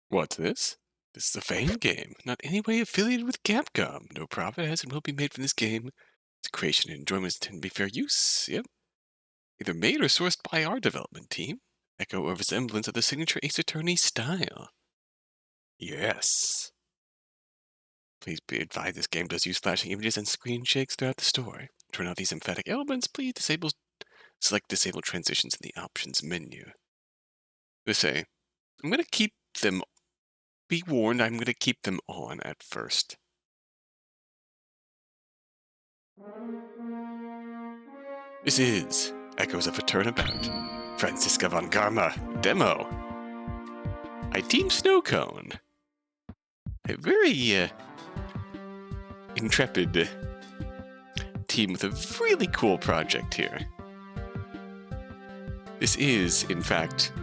What's this? This is a fangame, not any way affiliated with Capcom. No profit has and will be made from this game. Its creation and enjoyment is intended to be fair use. Yep. Either made or sourced by our development team. Echo or resemblance of the signature Ace Attorney style. Yes. Please be advised this game does use flashing images and screen shakes throughout the story. To turn out these emphatic elements, please select disable transitions in the options menu. Let's say, I'm going to keep them. Be warned, I'm going to keep them on at first. This is Echoes of a Turnabout. Franziska von Karma demo. I Team Snowcone. A very intrepid team with a really cool project here. This is, in fact,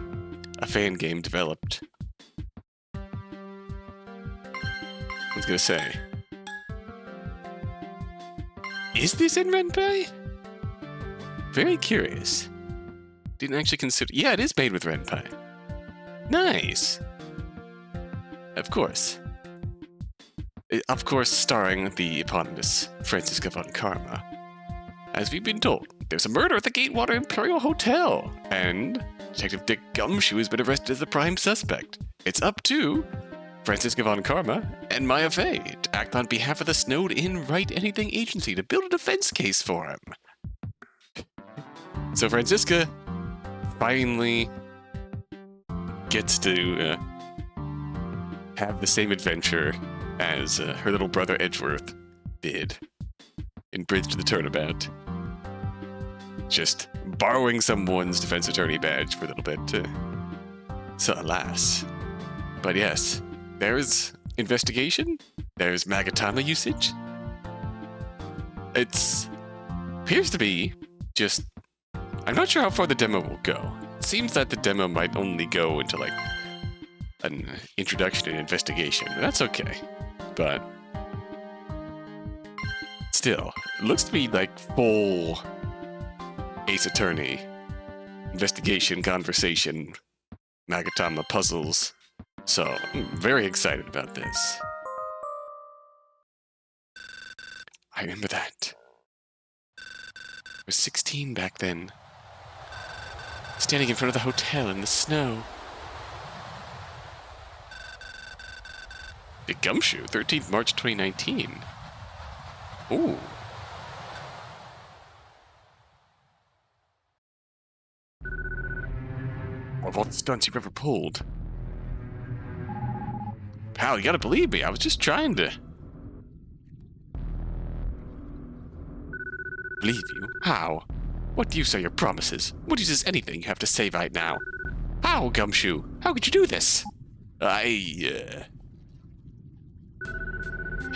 a fan game developed. I was gonna say, is this in Renpai? Very curious. Didn't actually consider. Yeah, it is made with Renpai. Nice. Of course. Of course, starring the eponymous Franziska von Karma. As we've been told, there's a murder at the Gatewater Imperial Hotel, and Detective Dick Gumshoe has been arrested as the prime suspect. It's up to Franziska von Karma and Maya Fey to act on behalf of the snowed-in Wright Anything Agency to build a defense case for him. So Franziska finally gets to have the same adventure as her little brother Edgeworth did in Bridge to the Turnabout. Just borrowing someone's defense attorney badge for a little bit. So alas. But yes, there's investigation, there's Magatama usage. It appears to be just... I'm not sure how far the demo will go. It seems that the demo might only go into like an introduction and investigation. That's okay. But still, it looks to be like full Ace Attorney, investigation, conversation, Magatama puzzles. So, I'm very excited about this. I remember that. I was 16 back then. Standing in front of the hotel in the snow. Dick Gumshoe, 13th March 2019. Ooh. Of all the stunts you've ever pulled. Pal, you gotta believe me, I was just trying to... Believe you? How? What use are your promises? What use is anything you have to say right now? How, Gumshoe? How could you do this? How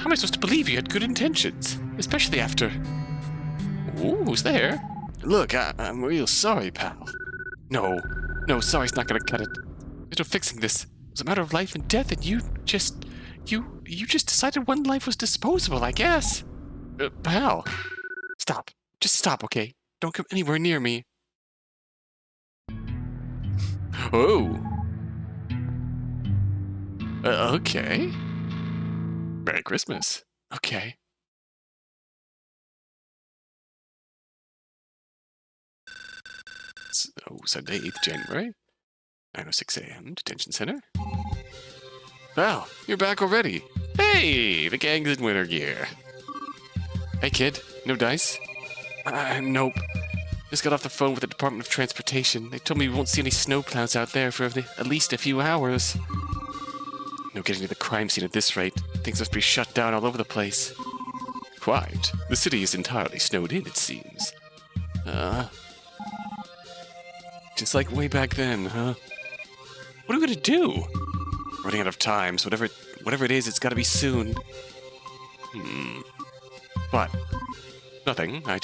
am I supposed to believe you had good intentions? Especially after... Ooh, who's there? Look, I'm real sorry, pal. No, sorry's not gonna cut it. There's no fixing this. It was a matter of life and death, and you just decided one life was disposable, I guess. Pal. Stop. Just stop, okay? Don't come anywhere near me. Oh. Okay. Merry Christmas. Okay. So, Sunday, 8th January, 9:06 a.m., detention center. Val, you're back already. Hey, the gang's in winter gear. Hey, kid, no dice? Nope. Just got off the phone with the Department of Transportation. They told me we won't see any snowplows out there for at least a few hours. No getting to the crime scene at this rate. Things must be shut down all over the place. Quite. The city is entirely snowed in, it seems. Just like way back then, huh? What are we gonna do? Running out of time, so whatever it is, it's gotta be soon. But nothing, I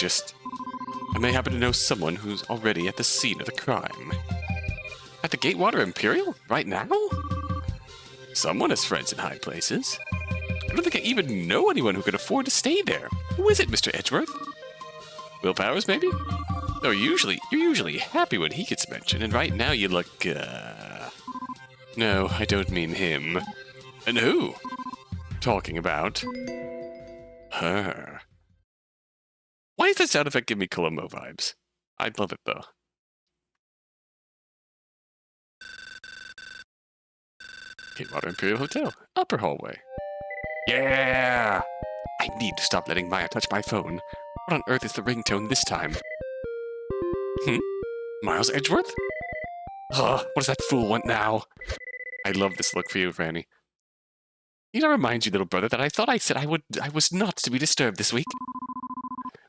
may happen to know someone who's already at the scene of the crime. At the Gatewater Imperial? Right now? Someone has friends in high places. I don't think I even know anyone who could afford to stay there. Who is it, Mr. Edgeworth? Will Powers, maybe? No, you're usually happy when he gets mentioned, and right now you look, No, I don't mean him. And who? Talking about her. Why does that sound effect give me Columbo vibes? I'd love it, though. Gatewater Imperial Hotel, upper hallway. Yeah! I need to stop letting Maya touch my phone. What on earth is the ringtone this time? Miles Edgeworth? Ugh, what does that fool want now? I love this look for you, Franny. Need I remind you, little brother, that I thought I said I was not to be disturbed this week?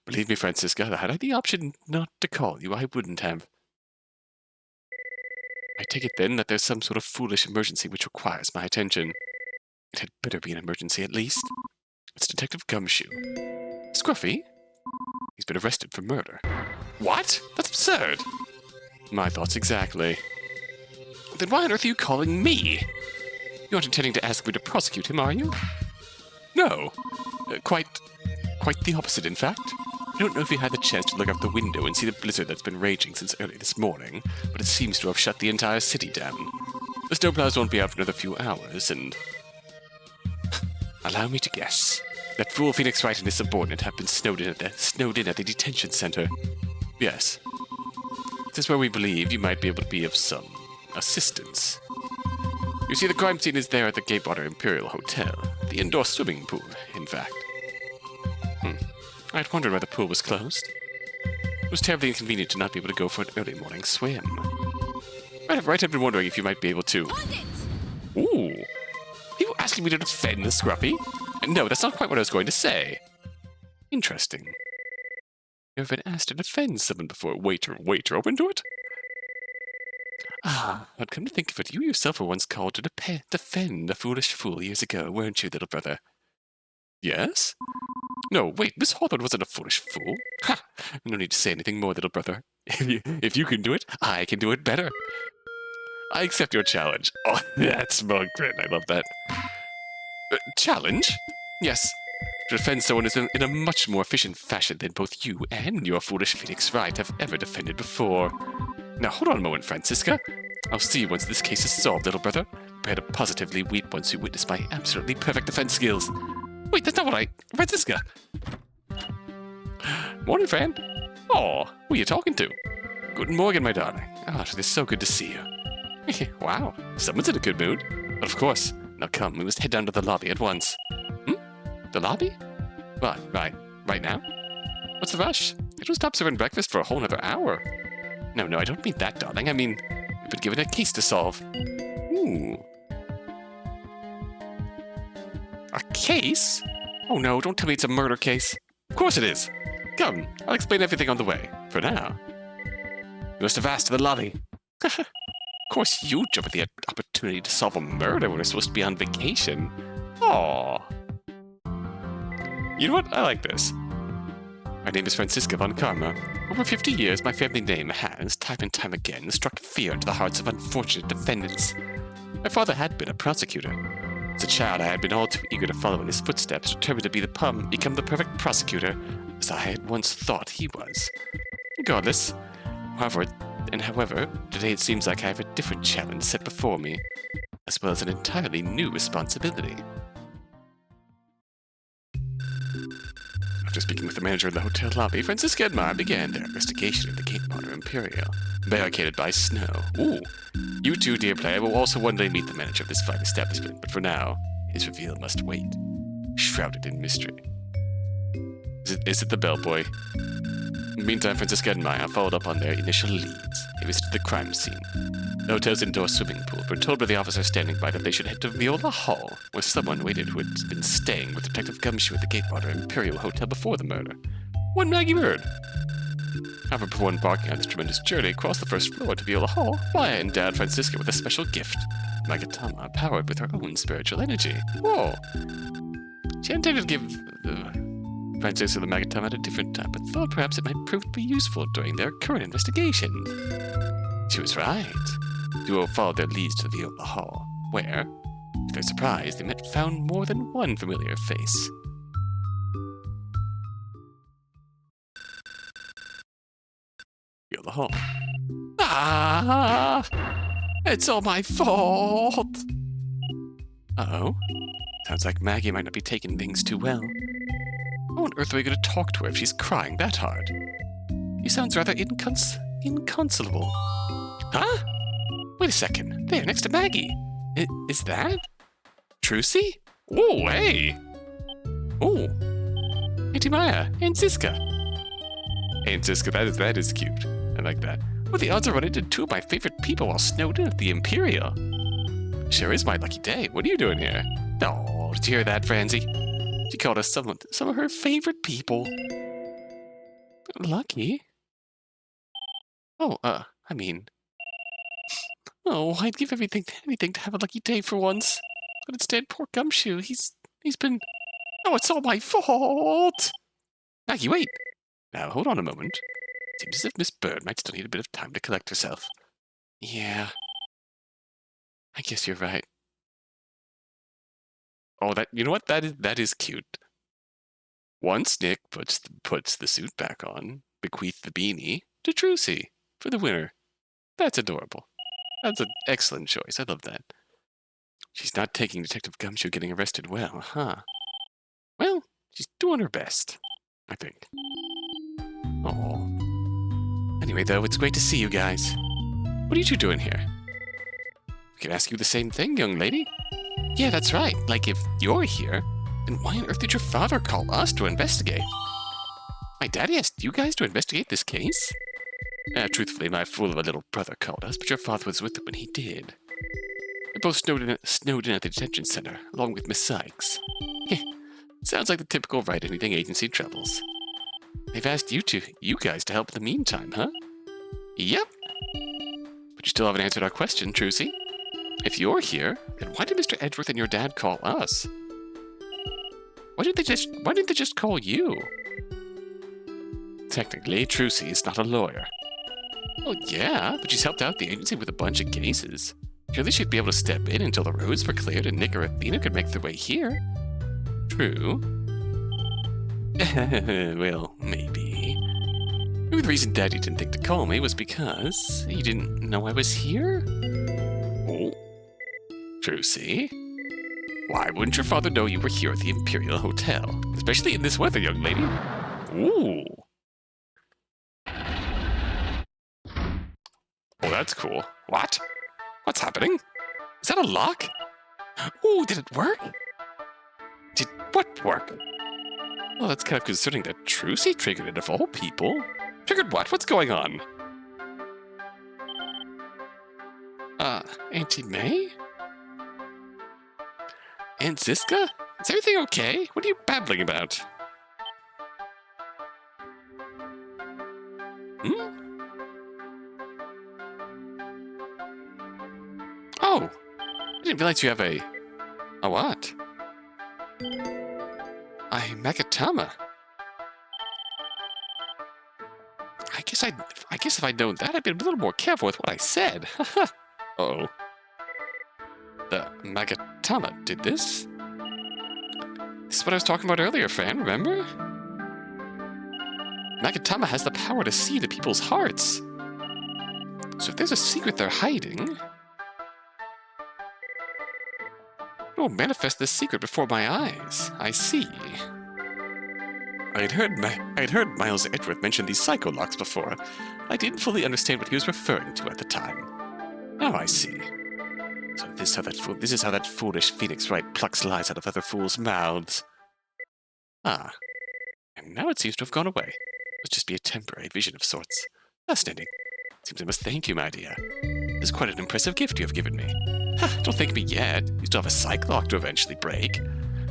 Believe me, Franziska, had I the option not to call you, I wouldn't have. I take it then that there's some sort of foolish emergency which requires my attention. It had better be an emergency at least. It's Detective Gumshoe. Scruffy? He's been arrested for murder. What? That's absurd! My thoughts exactly. Then why on earth are you calling me? You aren't intending to ask me to prosecute him, are you? No. Quite the opposite, in fact. I don't know if you had the chance to look out the window and see the blizzard that's been raging since early this morning, but it seems to have shut the entire city down. The snowplows won't be out for another few hours, and... Allow me to guess. That fool Phoenix Wright and his subordinate have been snowed in at the detention center. Yes. This is where we believe you might be able to be of some assistance. You see, the crime scene is there at the Gatewater Imperial Hotel, the indoor swimming pool, in fact. I'd wondered why the pool was closed. It was terribly inconvenient to not be able to go for an early morning swim. Right, I've been wondering if you might be able to... Ooh! Are you asking me to defend the Scruffy? No, that's not quite what I was going to say. Interesting. You ever been asked to defend someone before? Waiter, open to it? I'd come to think of it, you yourself were once called to defend a foolish fool years ago, weren't you, little brother? Yes? No, wait, Miss Hawthorne wasn't a foolish fool. Ha! No need to say anything more, little brother. If you can do it, I can do it better. I accept your challenge. Oh, that's smug grin. I love that. Challenge? Yes. To defend someone is in a much more efficient fashion than both you and your foolish Phoenix Wright have ever defended before. Now, hold on a moment, Franziska. I'll see you once this case is solved, little brother. Prepare to positively weep once you witness my absolutely perfect defense skills. Wait, that's not what I... Franziska! Morning, friend. Aw, who are you talking to? Guten Morgen, my darling. It is so good to see you. Wow, someone's in a good mood. But of course. Now come, we must head down to the lobby at once. The lobby? What, right now? What's the rush? It was stop serving breakfast for a whole another hour. No, I don't mean that, darling. I mean, we've been given a case to solve. Ooh. A case? Oh no, don't tell me it's a murder case. Of course it is. Come, I'll explain everything on the way. For now. You must have asked to the lobby. Of course you jump at the opportunity to solve a murder when we're supposed to be on vacation. Aww. You know what? I like this. My name is Franziska von Karma. Over 50 years, my family name has, time and time again, struck fear into the hearts of unfortunate defendants. My father had been a prosecutor. As a child, I had been all too eager to follow in his footsteps, determined to become the perfect prosecutor, as I had once thought he was. Regardless, however, today it seems like I have a different challenge set before me, as well as an entirely new responsibility. After speaking with the manager in the hotel lobby, Franziska and I began their investigation of the Gatewater Imperial, barricaded by snow. Ooh. You too, dear player, will also one day meet the manager of this fine establishment, but for now, his reveal must wait, shrouded in mystery. Is it the bellboy? In the meantime, Franziska and Maya followed up on their initial leads. They visited the crime scene. The hotel's indoor swimming pool, were told by the officer standing by that they should head to Viola Hall, where someone waited who had been staying with Detective Gumshoe at the Gatewater Imperial Hotel before the murder. One Maggey bird! However, before embarking on this tremendous journey across the first floor to Viola Hall, Maya endowed Franziska with a special gift, Magatama, powered with her own spiritual energy. Whoa! She intended to give Franziska the Magatama at a different time, but thought perhaps it might prove to be useful during their current investigation. She was right. The duo followed their leads to Viola Hall, where, to their surprise, they found more than one familiar face. Viola Hall. It's all my fault! Uh-oh. Sounds like Maggey might not be taking things too well. How on earth are we going to talk to her if she's crying that hard? She sounds rather inconsolable. Huh? Wait a second. There, next to Maggey. Is that Trucy? Oh, hey! Oh, Auntie Maya, Aunt Ziska. Aunt Ziska, that is cute. I like that. What the odds are running into two of my favorite people while snowed in at the Imperial? Sure is my lucky day. What are you doing here? Oh, did you hear that, Franzi? She called us some of her favorite people. Lucky? Oh, I mean... Oh, I'd give anything to have a lucky day for once. But instead, poor Gumshoe, he's been... Oh, it's all my fault! Maggey, wait! Now, hold on a moment. Seems as if Miss Bird might still need a bit of time to collect herself. Yeah. I guess you're right. Oh, you know what? That is cute. Once Nick puts the suit back on, bequeath the beanie to Trucy for the winner. That's adorable. That's an excellent choice. I love that. She's not taking Detective Gumshoe getting arrested well, huh? Well, she's doing her best, I think. Oh. Anyway, though, it's great to see you guys. What are you two doing here? I can ask you the same thing, young lady. Yeah, that's right. Like, if you're here, then why on earth did your father call us to investigate? My daddy asked you guys to investigate this case? Truthfully, my fool of a little brother called us, but your father was with him when he did. They both snowed in at the detention center, along with Miss Sykes. Sounds like the typical Wright Anything Agency troubles. They've asked you guys to help in the meantime, huh? Yep. But you still haven't answered our question, Trucy. If you're here, then why did Mr. Edgeworth and your dad call us? Why didn't they just call you? Technically, Trucy is not a lawyer. Well, yeah, but she's helped out the agency with a bunch of cases. Surely she'd be able to step in until the roads were cleared and Nick or Athena could make their way here. True. Well, maybe. Maybe the reason Daddy didn't think to call me was because he didn't know I was here? Oh. Trucy? Why wouldn't your father know you were here at the Imperial Hotel? Especially in this weather, young lady. Ooh. Oh, that's cool. What? What's happening? Is that a lock? Ooh, did it work? Did what work? Well, that's kind of concerning that Trucy triggered it of all people. Triggered what? What's going on? Auntie May? Aunt Ziska? Is everything okay? What are you babbling about? Hmm? Oh! I didn't realize you have a what? A Magatama. I guess if I'd known that, I'd been a little more careful with what I said. Uh-oh. The Magatama did this? This is what I was talking about earlier, Fran, remember? Magatama has the power to see into people's hearts. So if there's a secret they're hiding, it will manifest this secret before my eyes. I see. I'd heard Miles Edgeworth mention these psycho locks before. I didn't fully understand what he was referring to at the time. Now I see. So this is how that foolish Phoenix Wright plucks lies out of other fools' mouths. Ah. And now it seems to have gone away. It must just be a temporary vision of sorts. Fascinating. Seems I must thank you, my dear. This is quite an impressive gift you have given me. Ha! Don't thank me yet. You still have a psych lock to eventually break.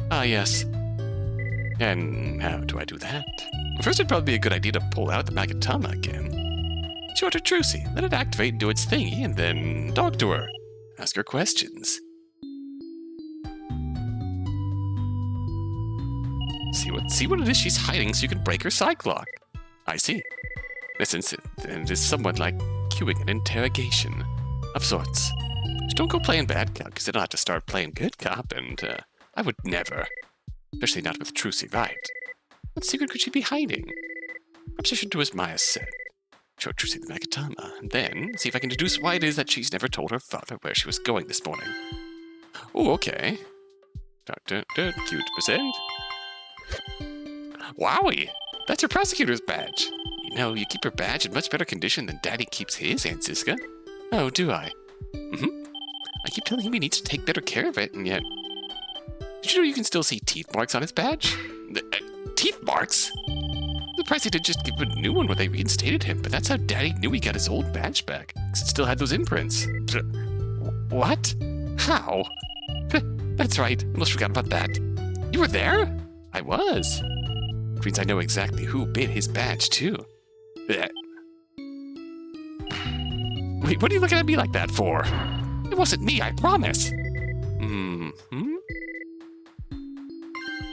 Ah, yes. And how do I do that? Well, first, it'd probably be a good idea to pull out the Magatama again. Show it to Trucy, let it activate and do its thingy, and then talk to her. Ask her questions. See what it is she's hiding so you can break her psych lock. I see. It is somewhat like cueing an interrogation of sorts. Just don't go playing bad cop, because then I'll have to start playing good cop, and I would never. Especially not with Trucy Wright. What secret could she be hiding? Perhaps I should do as Maya said. show Trucy the Magatama, and then see if I can deduce why it is that she's never told her father where she was going this morning. Oh, okay. Cute percent. Wowie! That's her prosecutor's badge. You know, you keep her badge in much better condition than Daddy keeps his, Aunt Ziska. Oh, do I? I keep telling him he needs to take better care of it, and yet... Did you know you can still see teeth marks on his badge? Teeth marks? The price they did just give him a new one when they reinstated him, but that's how Daddy knew he got his old badge back, because it still had those imprints. What? How? That's right, I almost forgot about that. You were there? I was. Which means I know exactly who bid his badge, too. Wait, what are you looking at me like that for? It wasn't me, I promise.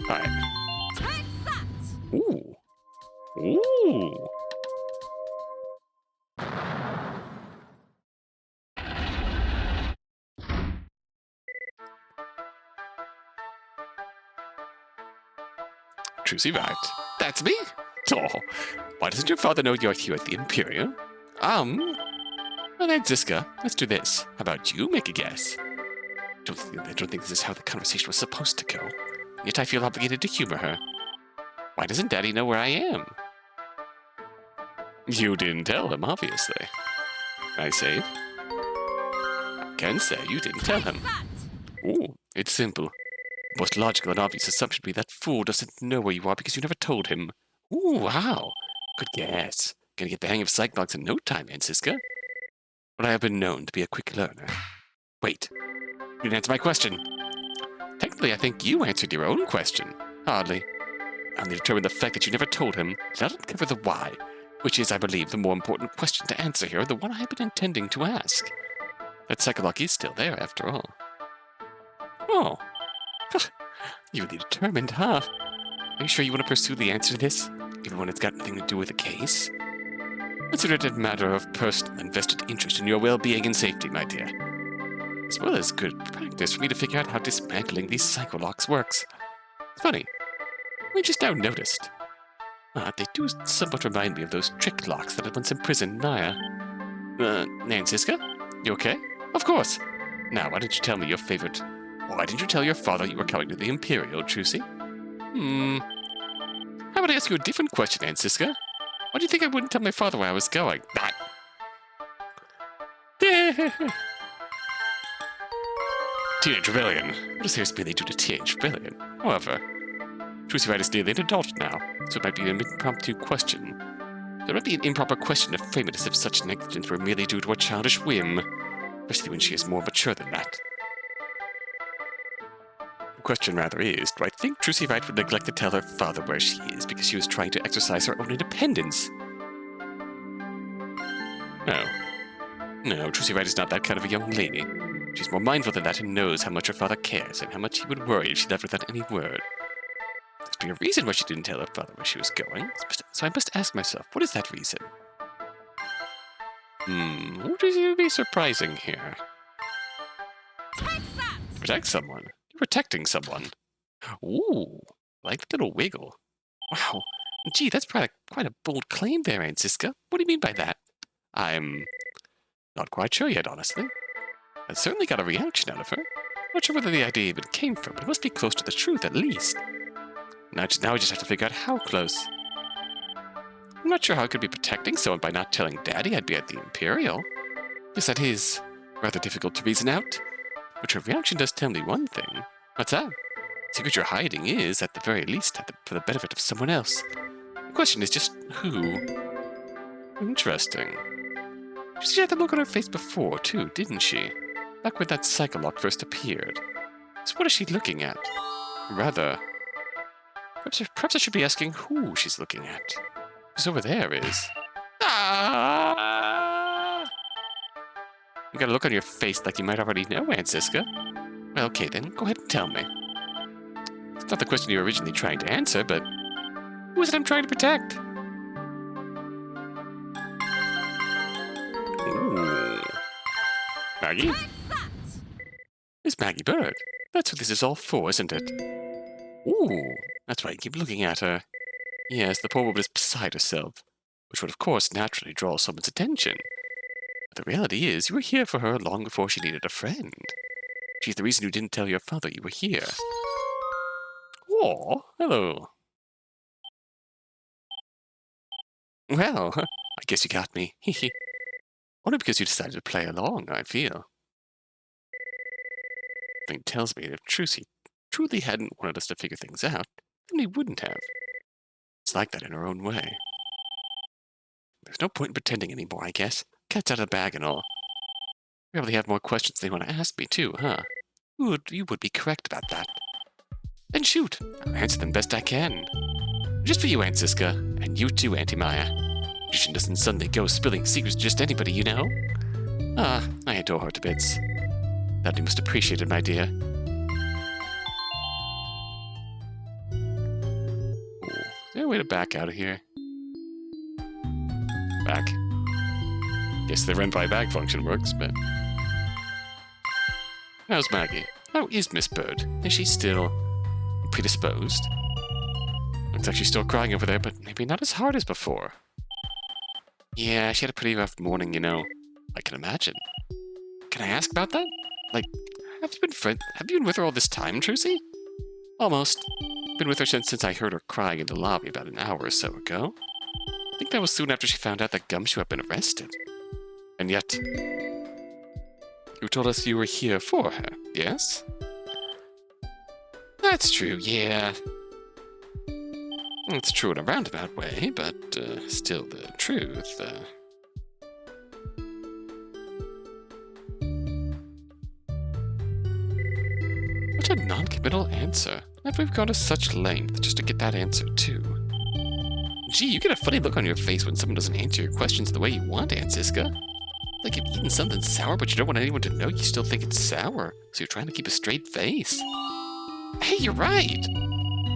Alright. Ooh. Ooh. Trucy Wright. That's me? Oh, why doesn't your father know you're here at the Imperial? Well, Aunt Ziska, let's do this. How about you make a guess? I don't think this is how the conversation was supposed to go. Yet I feel obligated to humor her. Why doesn't Daddy know where I am? You didn't tell him, obviously. I say. I can say you didn't tell him. Ooh, it's simple. The most logical and obvious assumption would be that fool doesn't know where you are because you never told him. Ooh, wow. Good guess. Gonna get the hang of psych blocks in no time, Aunt Ziska. But I have been known to be a quick learner. Wait. You didn't answer my question. Technically, I think you answered your own question. Hardly. I only determined the fact that you never told him did not uncover the why, which is, I believe, the more important question to answer here, the one I've been intending to ask. That psycholock is still there, after all. Oh. You're really determined, huh? Are you sure you want to pursue the answer to this, even when it's got nothing to do with the case? Consider it a matter of personal and vested interest in your well-being and safety, my dear. As well as good practice for me to figure out how dismantling these psycholocks works. It's funny. I just now noticed. They do somewhat remind me of those trick locks that had once imprisoned Naya. Aunt Ziska? You okay? Of course. Now, why didn't you tell me your favorite... Why didn't you tell your father you were coming to the Imperial, Trucy? How about I ask you a different question, Aunt Ziska? Why do you think I wouldn't tell my father where I was going? Teenage rebellion. What does this really do to teenage rebellion? However, Trucy Wright is nearly an adult now, so it might be an impromptu question. There might be an improper question to frame it as if such negligence were merely due to a childish whim, especially when she is more mature than that. The question rather is, do I think Trucy Wright would neglect to tell her father where she is because she was trying to exercise her own independence? No, Trucy Wright is not that kind of a young lady. She's more mindful than that and knows how much her father cares and how much he would worry if she left without any word. There's be a reason why she didn't tell her father where she was going, so I must ask myself, what is that reason? What is to be surprising here? Protect someone? You're protecting someone. Ooh, I like the little wiggle. Wow. Gee, that's quite a bold claim there, Aunt Ziska. What do you mean by that? I'm not quite sure yet, honestly. I certainly got a reaction out of her. Not sure whether the idea even came from, but it must be close to the truth at least. Now I just have to figure out how close. I'm not sure how I could be protecting someone by not telling Daddy I'd be at the Imperial. Yes, that is rather difficult to reason out. But her reaction does tell me one thing. What's that? The secret you're hiding is, at the very least, for the benefit of someone else. The question is just who? Interesting. She had the look on her face before, too, didn't she? Back when that psycholock first appeared. So what is she looking at? Rather... Perhaps I should be asking who she's looking at. Because over there is... Ah! You got a look on your face like you might already know, Aunt Ziska. Well, okay then, go ahead and tell me. It's not the question you were originally trying to answer, but... Who is it I'm trying to protect? Ooh. Maggey? It's Maggey Bird. That's what this is all for, isn't it? Ooh, that's why I keep looking at her. Yes, the poor woman is beside herself. which would of course naturally draw someone's attention. But the reality is, you were here for her long before she needed a friend. She's the reason you didn't tell your father you were here. Oh, hello. Well, I guess you got me. Only because you decided to play along, I feel. Something tells me that if Trucy truly hadn't wanted us to figure things out, then he wouldn't have. It's like that in her own way. There's no point in pretending anymore, I guess. Cat's out of the bag and all. You probably have more questions they want to ask me, too, huh? You would be correct about that. Then shoot. I'll answer them best I can. Just for you, Aunt Ziska, and you too, Auntie Maya. Magician doesn't suddenly go spilling secrets to just anybody, you know? Ah, I adore her to bits. That you must appreciate it, my dear. Ooh, is there a way to back out of here? Back. Guess the run-by bag function works, but... How's Maggey? How is Miss Bird? Is she still predisposed? Looks like she's still crying over there, but maybe not as hard as before. Yeah, she had a pretty rough morning, you know. I can imagine. Can I ask about that? Like, have you been with her all this time, Trucy? Almost. Been with her since I heard her crying in the lobby about an hour or so ago. I think that was soon after she found out that Gumshoe had been arrested. And yet, you told us you were here for her, yes? That's true, yeah. It's true in a roundabout way, but still the truth. What a non-committal answer. After we've gone to such length just to get that answer, too. Gee, you get a funny look on your face when someone doesn't answer your questions the way you want, Aunt Ziska. Like you've eaten something sour, but you don't want anyone to know you still think it's sour, so you're trying to keep a straight face. Hey, you're right!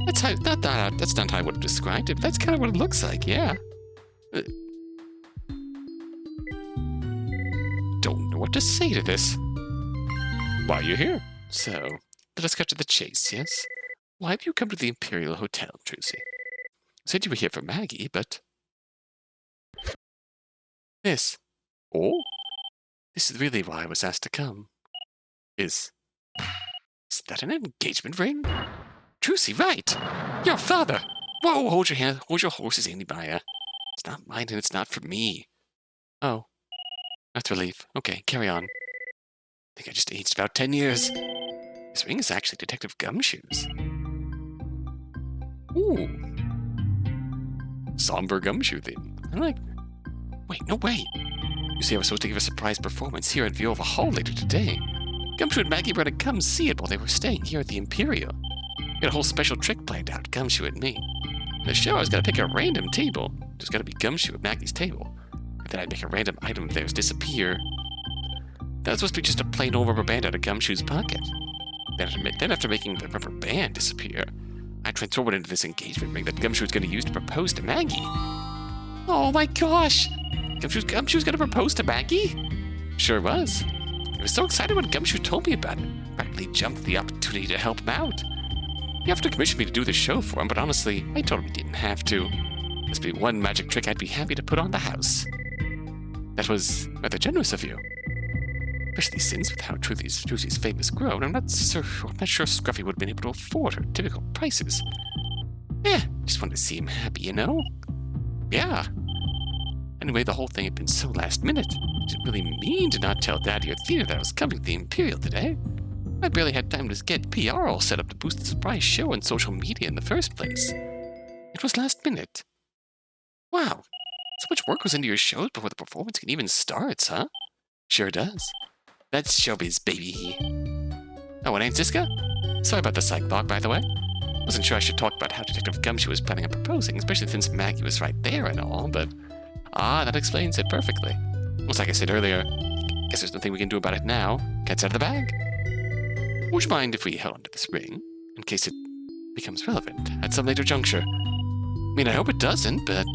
That's not how I would have described it, but that's kind of what it looks like, yeah. Don't know what to say to this. Why are you here? So, let us cut to the chase, yes? Why have you come to the Imperial Hotel, Trucy? You said you were here for Maggey, but... This. Oh? This is really why I was asked to come. Is that an engagement ring? Trucy, right! Your father! Whoa, hold your horses, Auntie Maya. It's not mine and it's not for me. Oh. That's relief. Okay, carry on. I think I just aged about 10 years. This ring is actually Detective Gumshoe's. Ooh. Somber Gumshoe theme. I like... Wait, no way. You see, I was supposed to give a surprise performance here at Viola Hall later today. Gumshoe and Maggey were to come see it while they were staying here at the Imperial. We had a whole special trick planned out, Gumshoe and me. In the show, I was going to pick a random table. Just got to be Gumshoe at Maggey's table. And then I'd make a random item of theirs disappear. That was supposed to be just a plain old rubber band out of Gumshoe's pocket. Then after making the rubber band disappear, I transformed it into this engagement ring that Gumshoe was going to use to propose to Maggey. Oh my gosh! Gumshoe's going to propose to Maggey? Sure was. I was so excited when Gumshoe told me about it. Practically jumped at the opportunity to help him out. He offered to commission me to do the show for him, but honestly, I told him he didn't have to. This would be one magic trick I'd be happy to put on the house. That was rather generous of you. Especially since, with how Trucy's fame has grown, I'm not sure Scruffy would have been able to afford her typical prices. Just wanted to see him happy, you know? Yeah. Anyway, the whole thing had been so last minute. I didn't really mean to not tell Daddy or Thea that I was coming to the Imperial today. I barely had time to get PR all set up to boost the surprise show on social media in the first place. It was last minute. Wow. So much work goes into your shows before the performance can even start, huh? Sure does. That's showbiz, baby. Oh, and Aunt Ziska? Sorry about the psych block, by the way. Wasn't sure I should talk about how Detective Gumshoe was planning on proposing, especially since Maggey was right there and all, but... that explains it perfectly. Well, like I said earlier, guess there's nothing we can do about it now. Cat's out of the bag. Would you mind if we held onto this ring, in case it becomes relevant at some later juncture? I mean, I hope it doesn't, but,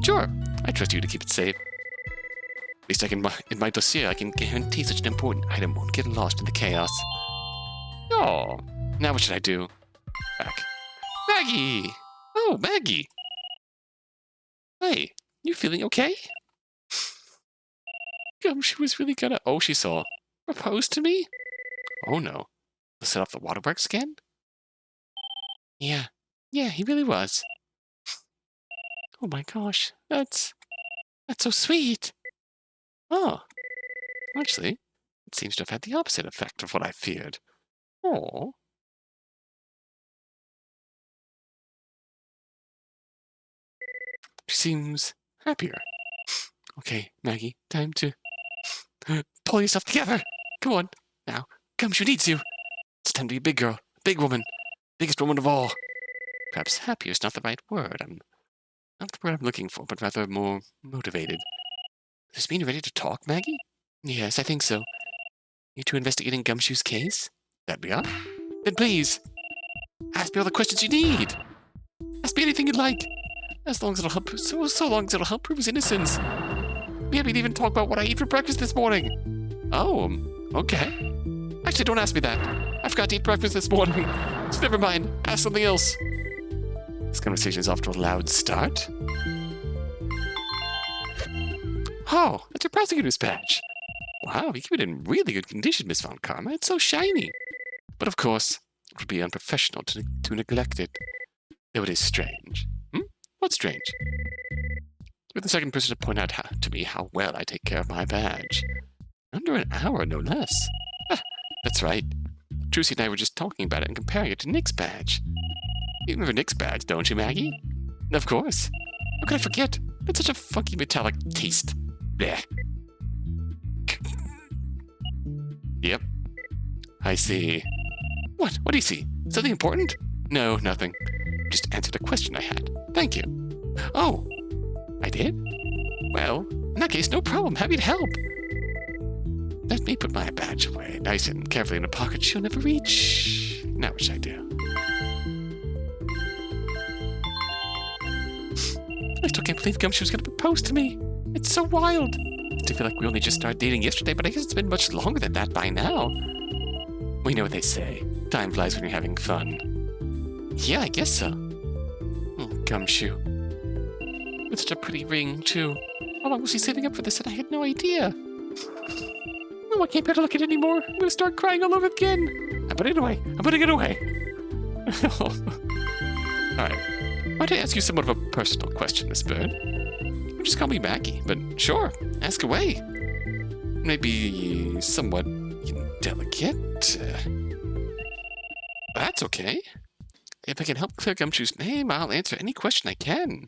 sure. I trust you to keep it safe. At least in my dossier, I can guarantee such an important item won't get lost in the chaos. Oh, now what should I do? Back. Maggey! Oh, Maggey! Hey, You feeling okay? Gumshoe was really gonna... Oh, she saw. Propose to me? Oh, no. Set off the waterworks again? Yeah. Yeah, he really was. Oh my gosh. That's so sweet. Oh. Actually, it seems to have had the opposite effect of what I feared. Oh. She seems happier. Okay, Maggey, time to pull yourself together. Come on. Now, Gumshoe needs you. It's time to be a big girl, big woman, biggest woman of all. Perhaps happier is not the right word. Not the word I'm looking for, but rather more motivated. Does this mean you're ready to talk, Maggey? Yes, I think so. You two investigating Gumshoe's case? That we are? Then please, ask me all the questions you need. Ask me anything you'd like. As long as it'll help, so long as it'll help prove his innocence. We haven't even talked about what I ate for breakfast this morning. Oh, okay. Actually, don't ask me that. I forgot to eat breakfast this morning. So never mind. Ask something else. This conversation is off to a loud start. Oh, that's your prosecutor's badge. Wow, you keep it in really good condition, Miss Von Karma. It's so shiny. But of course, it would be unprofessional to neglect it. Though it is strange. What's strange? You're the second person to point out to me how well I take care of my badge. Under an hour, no less. That's right. Trucy and I were just talking about it and comparing it to Nick's badge. You remember Nick's badge, don't you, Maggey? Of course. How could I forget? It's such a funky metallic taste. Blech. Yep. I see. What? What do you see? Something important? No, nothing. Just answered a question I had. Thank you. Oh, I did? Well, in that case, no problem. Happy to help. Let me put my badge away, nice and carefully in a pocket she'll never reach. Now what should I do? I still can't believe Gumshoe's gonna propose to me. It's so wild. I feel like we only just started dating yesterday, but I guess it's been much longer than that by now. We know what they say. Time flies when you're having fun. Yeah, I guess so. Oh, Gumshoe. With such a pretty ring, too. How long was he saving up for this? And I had no idea. Oh, I can't bear to look at it anymore. I'm gonna start crying all over again. I'm putting it away. I'm putting it away. Alright. Might I ask you somewhat of a personal question, Miss Bird? You just call me Maggey, but sure, ask away. Maybe somewhat indelicate. That's okay. If I can help clear Gumshoe's name, I'll answer any question I can.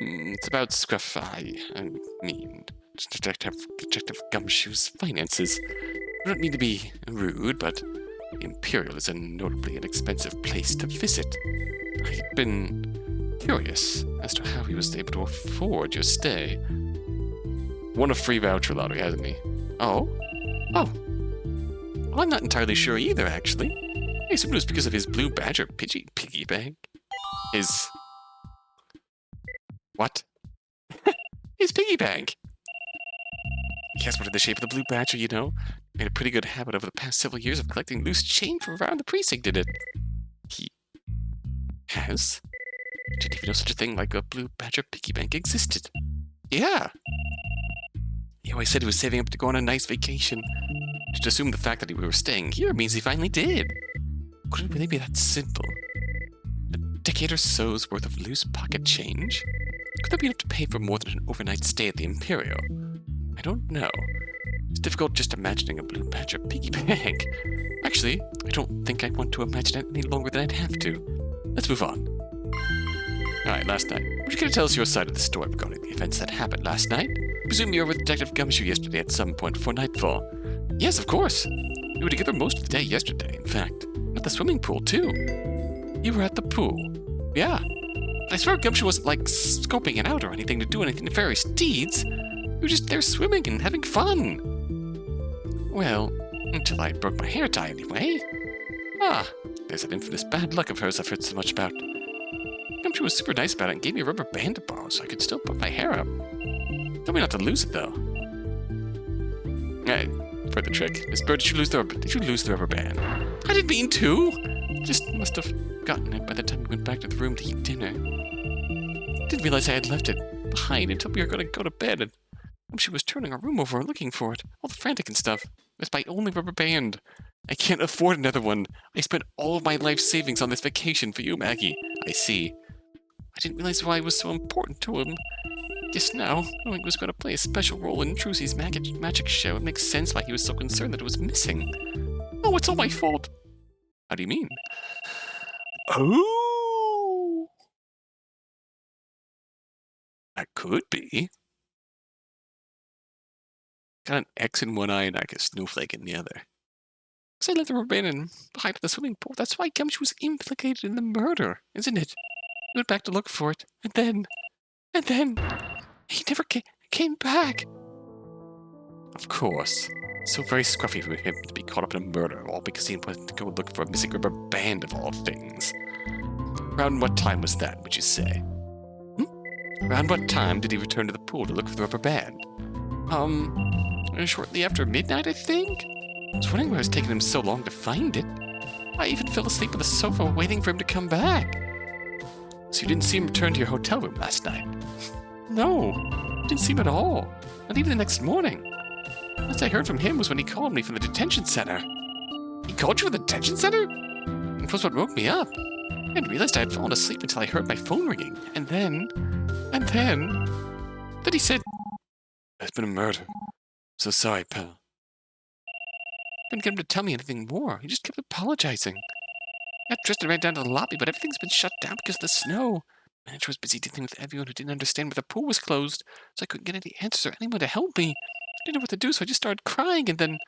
It's about Scruffy, I mean, Detective Gumshoe's finances. I don't mean to be rude, but Imperial is a notably inexpensive place to visit. I've been curious as to how he was able to afford your stay. Won a free voucher lottery, hasn't he? Oh? Oh. Well, I'm not entirely sure either, actually. I assume it was because of his blue badger piggy bank. His... What? His piggy bank! Guess what in the shape of the blue badger, you know? Made a pretty good habit over the past several years of collecting loose change from around the precinct, did it? He... has? Didn't even know such a thing like a blue badger piggy bank existed. Yeah! He always said he was saving up to go on a nice vacation. Just assume the fact that we were staying here means he finally did. Could it really be that simple? A decade or so's worth of loose pocket change? Could that be enough to pay for more than an overnight stay at the Imperial? I don't know. It's difficult just imagining a blue badger piggy bank. Actually, I don't think I want to imagine it any longer than I'd have to. Let's move on. Alright, last night. Would you care to tell us your side of the story regarding the events that happened last night? I presume you were with Detective Gumshoe yesterday at some point before nightfall. Yes, of course. We were together most of the day yesterday, in fact. At the swimming pool, too. You were at the pool. Yeah. I swear Gumshoe wasn't, like, scoping it out or anything to do anything nefarious deeds. We were just there swimming and having fun. Well, until I broke my hair tie anyway. Ah, there's that infamous bad luck of hers I've heard so much about. Gumshoe was super nice about it and gave me a rubber band to borrow so I could still put my hair up. Told me not to lose it, though. Alright, for the trick. Miss Bird, did you lose the rubber band? I didn't mean to! Just must have gotten it by the time we went back to the room to eat dinner. Didn't realize I had left it behind and told me we were going to go to bed, and she was turning our room over looking for it. All the frantic and stuff. It's my only rubber band. I can't afford another one. I spent all of my life savings on this vacation for you, Maggey. I see. I didn't realize why it was so important to him. Just now, knowing he was going to play a special role in Trucy's magic show, it makes sense why he was so concerned that it was missing. Oh, it's all my fault. How do you mean? Oh! That could be. Got an X in one eye and like a snowflake in the other. Because I left the rubber band and behind the swimming pool. That's why Gumshoe was implicated in the murder, isn't it? He went back to look for it, and then he never came back. Of course. So very scruffy for him to be caught up in a murder, all because he went to go look for a missing rubber band of all things. Around what time was that, would you say? Around what time did he return to the pool to look for the rubber band? Shortly after midnight, I think? I was wondering why it was taking him so long to find it. I even fell asleep on the sofa waiting for him to come back. So you didn't see him return to your hotel room last night? No, didn't see him at all. Not even the next morning. Last I heard from him was when he called me from the detention center. He called you from the detention center? It was what woke me up. I hadn't realized I had fallen asleep until I heard my phone ringing. And then he said, "There's been a murder. So sorry, pal." Couldn't get him to tell me anything more. He just kept apologizing. I got dressed and ran down to the lobby, but everything's been shut down because of the snow. The manager was busy dealing with everyone who didn't understand why the pool was closed, so I couldn't get any answers or anyone to help me. I didn't know what to do, so I just started crying, and then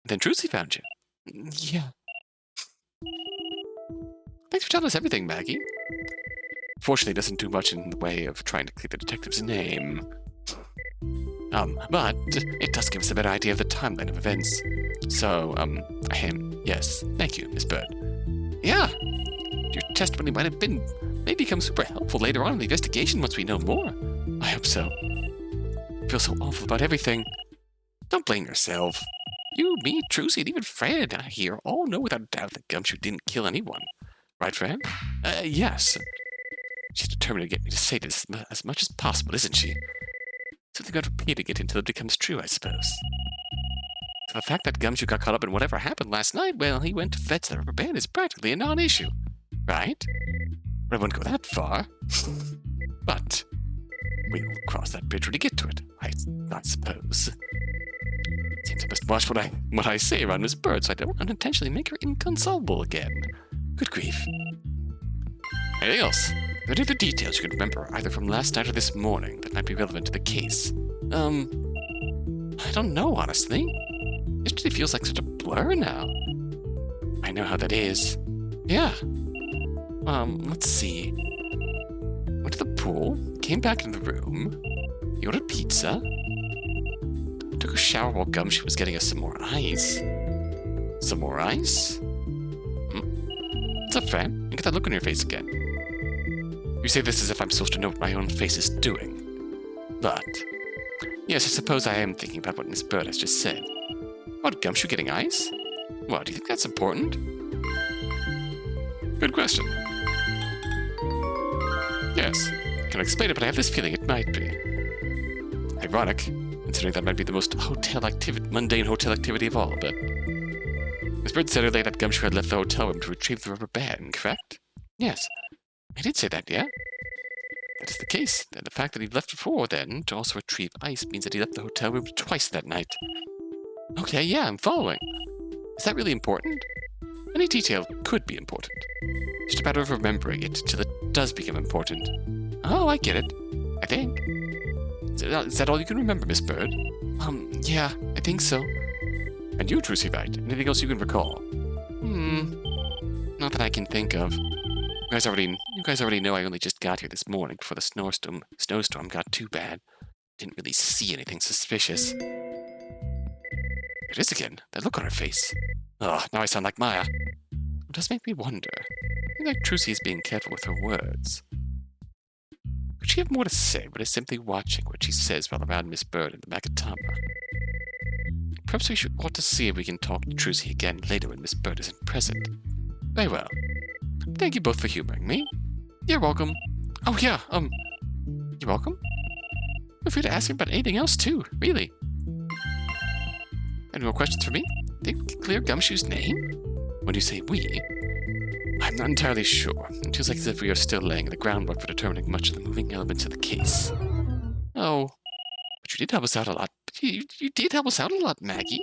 Trucy found you. Yeah. Thanks for telling us everything, Maggey. Fortunately, it doesn't do much in the way of trying to clear the detective's name. But it does give us a better idea of the timeline of events. So, yes. Thank you, Miss Bird. Yeah. Your testimony may become super helpful later on in the investigation once we know more. I hope so. I feel so awful about everything. Don't blame yourself. You, me, Trucy, and even Fred here all know without a doubt that Gumshoe didn't kill anyone. Right, Fred? Yes. She's determined to get me to say this as much as possible, isn't she? Something I'd repeat it until it becomes true, I suppose. So the fact that Gumshoe got caught up in whatever happened last night, well, he went to fetch the rubber band is practically a non-issue. Right? But I wouldn't go that far. But we'll cross that bridge when we get to it, I suppose. Seems I must watch what I say around Miss Bird so I don't unintentionally make her inconsolable again. Good grief. Anything else? Are there other details you can remember, either from last night or this morning, that might be relevant to the case? I don't know, honestly. Yesterday feels like such a blur now. I know how that is. Yeah. Let's see. Went to the pool, came back in the room, he ordered pizza, took a shower while Gumshoe was getting us some more ice. Some more ice? What's up, Fran? You get that look on your face again. You say this as if I'm supposed to know what my own face is doing. But, yes, I suppose I am thinking about what Miss Bird has just said. About Gumshoe getting ice? Well, do you think that's important? Good question. Yes, I can explain it, but I have this feeling it might be. Ironic, considering that might be the most mundane hotel activity of all, but... Miss Bird said earlier that Gumshoe had left the hotel room to retrieve the rubber band, correct? Yes, I did say that, yeah? That is the case. And the fact that he left before then to also retrieve ice means that he left the hotel room twice that night. Okay, yeah, I'm following. Is that really important? Any detail could be important. Just a matter of remembering it till it does become important. Oh, I get it. I think. Is that all you can remember, Miss Bird? Yeah, I think so. And you, Trucy Wright, anything else you can recall? Not that I can think of. You guys already know I only just got here this morning before the snowstorm got too bad. Didn't really see anything suspicious. It is again, that look on her face. Oh, now I sound like Maya. It does make me wonder. I think like Trucy is being careful with her words. Could she have more to say, but is simply watching what she says while around Miss Bird and the Magatama? Perhaps we ought to see if we can talk to Trucy again later when Miss Bird isn't present. Very well. Thank you both for humoring me. You're welcome. Oh yeah, You're welcome. Feel free to ask me about anything else, too. Really. Any more questions for me? Think we can clear Gumshoe's name? When you say we, I'm not entirely sure. It feels like as if we are still laying the groundwork for determining much of the moving elements of the case. Oh, but you did help us out a lot. You did help us out a lot, Maggey.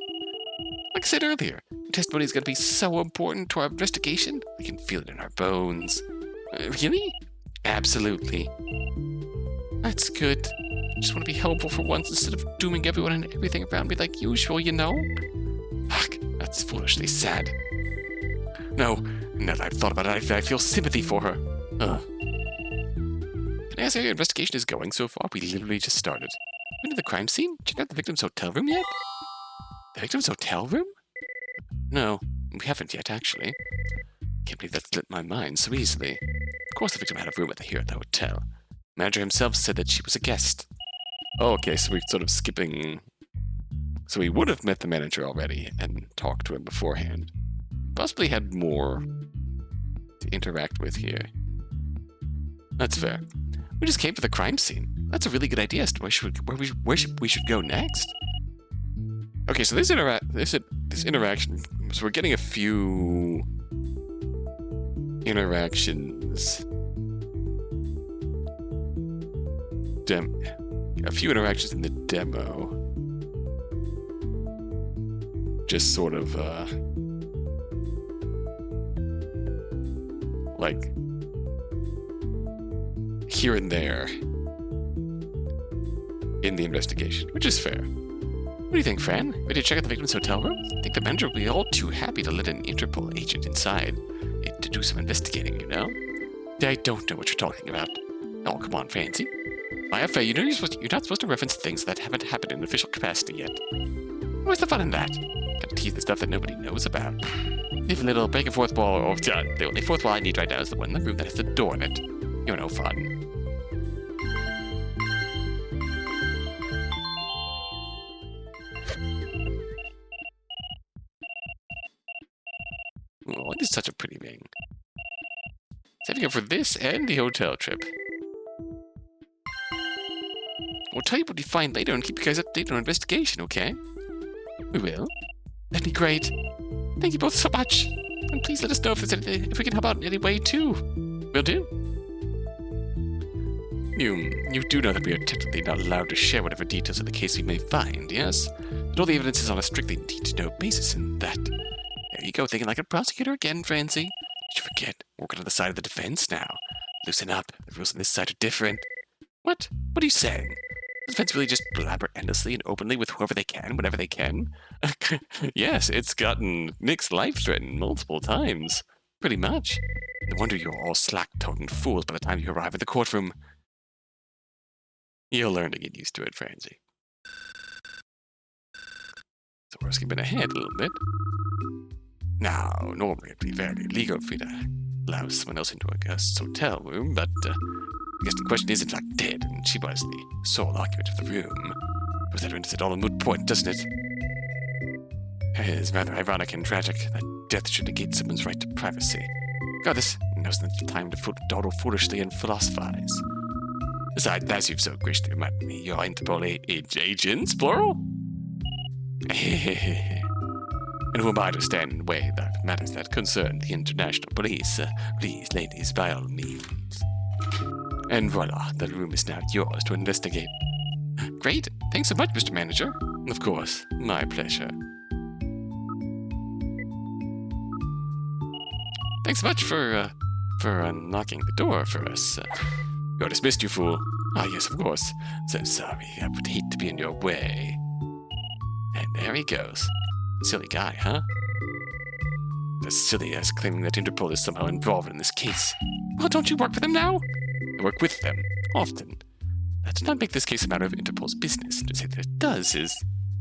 Like I said earlier, your testimony is going to be so important to our investigation. We can feel it in our bones. Really? Absolutely. That's good. I just want to be helpful for once instead of dooming everyone and everything around me like usual, you know? Fuck, that's foolishly sad. No, now that I've thought about it, I feel sympathy for her. Can I ask how your investigation is going so far? We literally just started. Been to the crime scene? Check out the victim's hotel room yet? The victim's hotel room? No, we haven't yet, actually. Can't believe that slipped my mind so easily. Of course the victim had a room here at the hotel. The manager himself said that she was a guest. Oh, okay, so we're sort of skipping... So we would have met the manager already and talked to him beforehand. Possibly had more to interact with here. That's fair. We just came for the crime scene. That's a really good idea as to where we should go next. Okay, so this interaction. So we're getting a few interactions. A few interactions in the demo. Just sort of like here and there in the investigation, which is fair. What do you think, Fran? Ready to check out the victim's hotel room? I think the manager will be all too happy to let an Interpol agent inside to do some investigating, you know? I don't know what you're talking about. Oh, come on, Francie. By a fair, you know you're not supposed to reference things that haven't happened in official capacity yet. Where's the fun in that? Gotta tease the stuff that nobody knows about. Leave a little back and forth wall, or the only fourth wall I need right now is the one in the room that has the door in it. You're no fun. Oh, it is such a pretty ring. Saving up for this and the hotel trip. We'll tell you what we find later and keep you guys updated on our investigation, okay? We will. That'd be great. Thank you both so much. And please let us know if there's anything, if we can help out in any way too. Will do. You do know that we are technically not allowed to share whatever details of the case we may find, yes? But all the evidence is on a strictly need-to-know basis, and that... There you go, thinking like a prosecutor again, Francie. Did you forget? Working on the side of the defense now. Loosen up. The rules on this side are different. What? What are you saying? Does the defense really just blabber endlessly and openly with whoever they can, whenever they can? Yes, it's gotten Nick's life threatened multiple times. Pretty much. No wonder you're all slack-tongued fools by the time you arrive at the courtroom. You'll learn to get used to it, Francie. So we're skipping ahead a little bit. Now, normally it'd be very illegal for you to allow someone else into a guest's hotel room, but the guest in question is in fact dead, and she was the sole occupant of the room. But that renders it all a moot point, doesn't it? It is rather ironic and tragic that death should negate someone's right to privacy. God, this now's not the time to dawdle foolishly and philosophize. Besides, as you've so graciously reminded me, you're Interpol agents, plural? And who am I to stand in the way that matters that concern the international police? Please, ladies, by all means. And voila, the room is now yours to investigate. Great. Thanks so much, Mr. Manager. Of course, my pleasure. Thanks so much for unlocking the door for us. You're dismissed, you fool. Ah, yes, of course. So sorry. I would hate to be in your way. And there he goes. Silly guy, huh? As silly as claiming that Interpol is somehow involved in this case. Well, don't you work for them now? I work with them, often. That does not make this case a matter of Interpol's business. To say that it does is...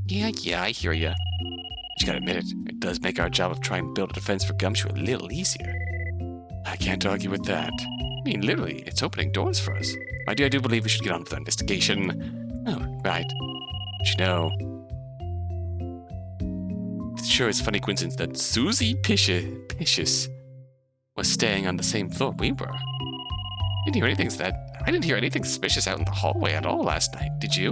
Yeah, I hear ya. But you gotta admit it does make our job of trying to build a defense for Gumshoe a little easier. I can't argue with that. I mean, literally, it's opening doors for us. I do believe we should get on with the investigation. Oh, right. But you know... It sure is a funny coincidence that Susie Picious was staying on the same floor we were. Didn't hear anything to that I didn't hear anything suspicious out in the hallway at all last night, did you?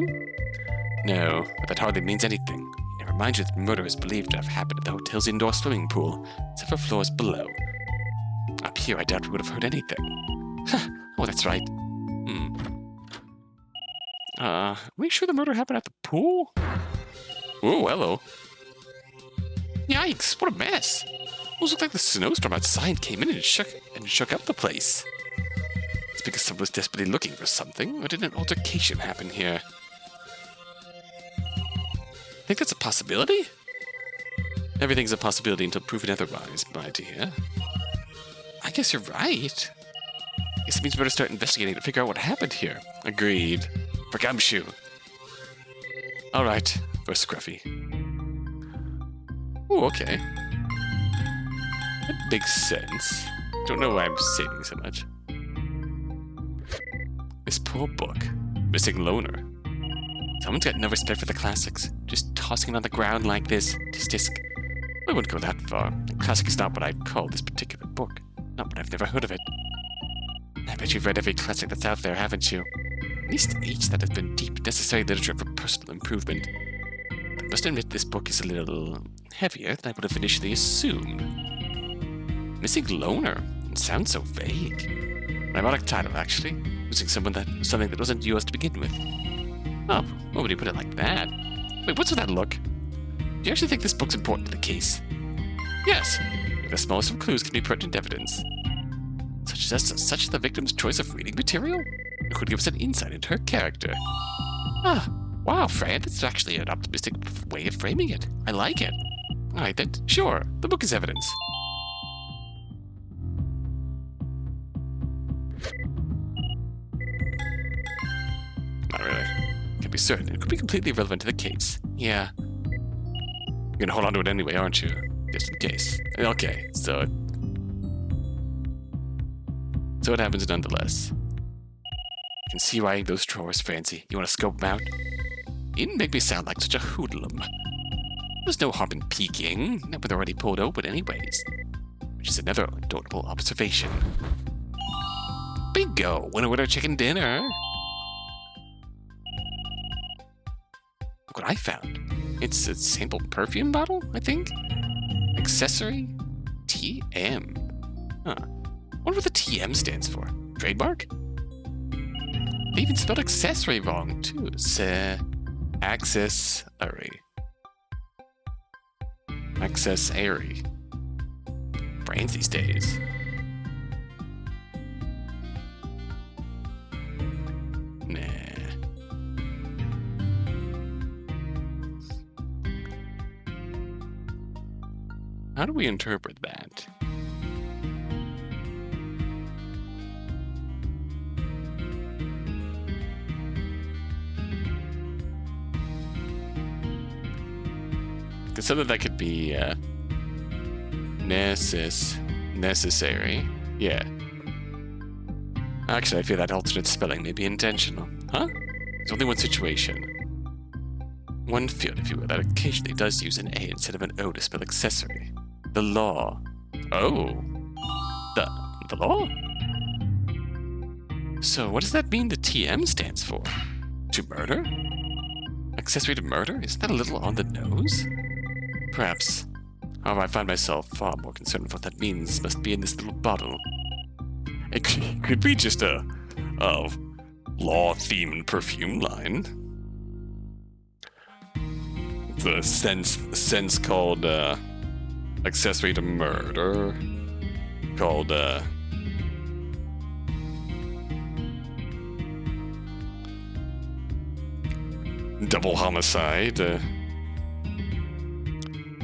No, but that hardly means anything. It reminds you that the murder is believed to have happened at the hotel's indoor swimming pool, several floors below. Up here, I doubt we would have heard anything. Oh, that's right. Are we sure the murder happened at the pool? Oh, hello. Yikes, what a mess. Almost looked like the snowstorm outside came in and shook up the place. It's because someone was desperately looking for something, or did an altercation happen here? Think that's a possibility? Everything's a possibility until proven otherwise, my dear. I guess you're right. Guess it means we better start investigating to figure out what happened here. Agreed. For Gumshoe. Alright, for Scruffy. Ooh, okay. That makes sense. Don't know why I'm saving so much. This poor book. Missing loner. Someone's got no respect for the classics. Just tossing it on the ground like this. Tisk. I wouldn't go that far. The classic is not what I'd call this particular book. Not what I've never heard of it. I bet you've read every classic that's out there, haven't you? At least 8 that have been deep, necessary literature for personal improvement. I must admit this book is a little heavier than I would have initially assumed. Missing loner. It sounds so vague. An ironic title, actually. Using something that wasn't yours to begin with. Oh, why would you put it like that? Wait, what's with that look? Do you actually think this book's important to the case? Yes. If the smallest of clues can be pertinent evidence. Such as the victim's choice of reading material? It could give us an insight into her character. Ah, wow, Fran, that's actually an optimistic way of framing it. I like it. Alright then, sure, the book is evidence. Not really. Can't be certain. It could be completely irrelevant to the case. Yeah. You're gonna hold on to it anyway, aren't you? Just in case. Okay, so it happens nonetheless. I can see you eyeing those drawers, Francie. You want to scope them out? You didn't make me sound like such a hoodlum. There's no harm in peeking, not when they're already pulled open anyways. Which is another notable observation. Bingo! Winner, chicken dinner! Look what I found. It's a sample perfume bottle, I think? Accessory? TM. Huh. I wonder what the TM stands for. Trademark? They even spelled accessory wrong, too. Accessory. Accessory. Brains these days. Nah. How do we interpret that? Because something that could be necessary. Yeah. Actually, I feel that alternate spelling may be intentional. Huh? There's only one situation. One field, if you will, that occasionally does use an A instead of an O to spell accessory. The law. Oh. The law? So what does that mean the TM stands for? To murder? Accessory to murder? Isn't that a little on the nose? Perhaps. However, I find myself far more concerned with what that means must be in this little bottle. It could be just a law-themed perfume line. The sense called accessory to murder, called double homicide,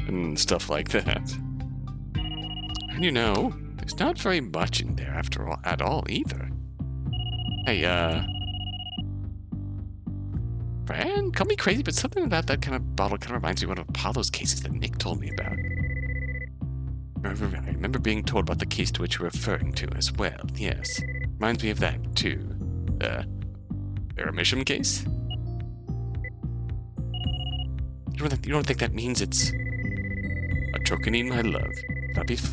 and stuff like that. And you know, there's not very much in there after all, at all either. Hey, Fran, call me crazy, but something about that kind of bottle kind of reminds me of one of Apollo's cases that Nick told me about. I remember being told about the case to which you're referring to as well, yes. Reminds me of that, too. Aramisham case? You don't think that means it's a trocanine, my love?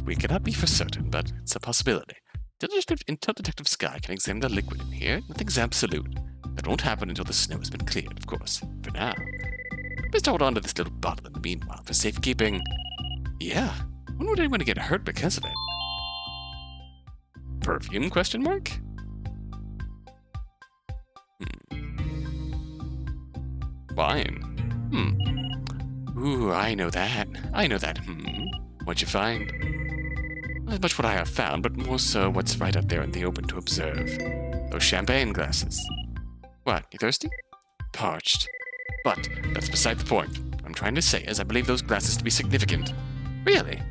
We cannot be for certain, but it's a possibility. Until Detective Sky can examine the liquid in here, nothing's absolute. That won't happen until the snow has been cleared, of course. For now. Best hold on to this little bottle in the meanwhile for safekeeping. Yeah, when would anyone get hurt because of it? Perfume, question mark? Wine. Ooh, I know that. What'd you find? Not much what I have found, but more so what's right out there in the open to observe. Those champagne glasses. What, you thirsty? Parched. But that's beside the point. What I'm trying to say is I believe those glasses to be significant. Really?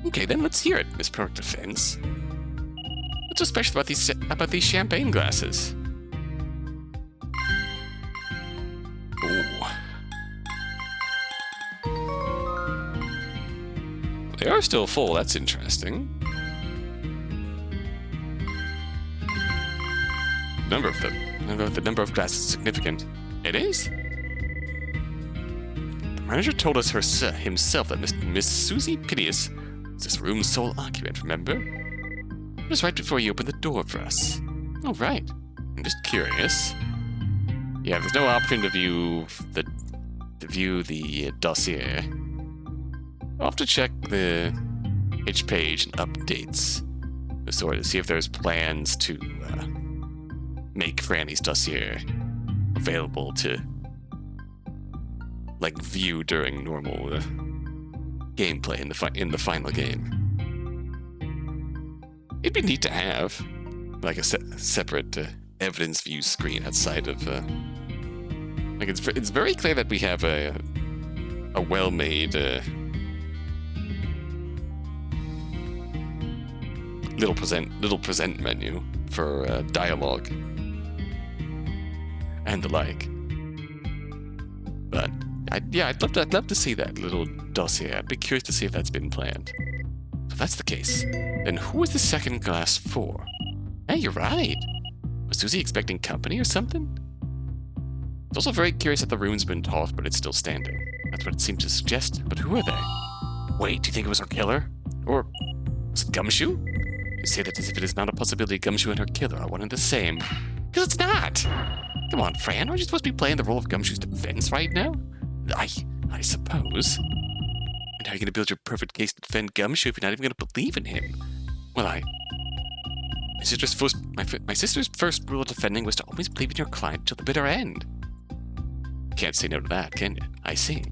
Okay, then let's hear it, Miss Perfect Defense. What's so special about these champagne glasses? Ooh. They are still full, that's interesting. The number of glasses is significant. It is? The manager told us himself that Miss Susie Piteous was this room's sole occupant, remember? It was right before you opened the door for us. Oh, right. I'm just curious. Yeah, there's no option to view the dossier. I'll have to check the H page and updates to see if there's plans to make Franny's dossier available to view during normal gameplay in the final game. It'd be neat to have a separate evidence view screen outside of it's very clear that we have a well-made little present menu for dialogue and the like. But I'd love to see that little dossier. I'd be curious to see if that's been planned. So if that's the case, then who is the second glass for? Hey, you're right. Was Susie expecting company or something? It's also very curious that the room's been tossed, but it's still standing. That's what it seemed to suggest. But who are they? Wait, do you think it was her killer? Or was it Gumshoe? You say that as if it is not a possibility Gumshoe and her killer are one and the same. Because it's not! Come on, Fran, aren't you supposed to be playing the role of Gumshoe's defense right now? I suppose. And how are you going to build your perfect case to defend Gumshoe if you're not even going to believe in him? Well, my sister's first rule of defending was to always believe in your client till the bitter end. Can't say no to that, can you? I see.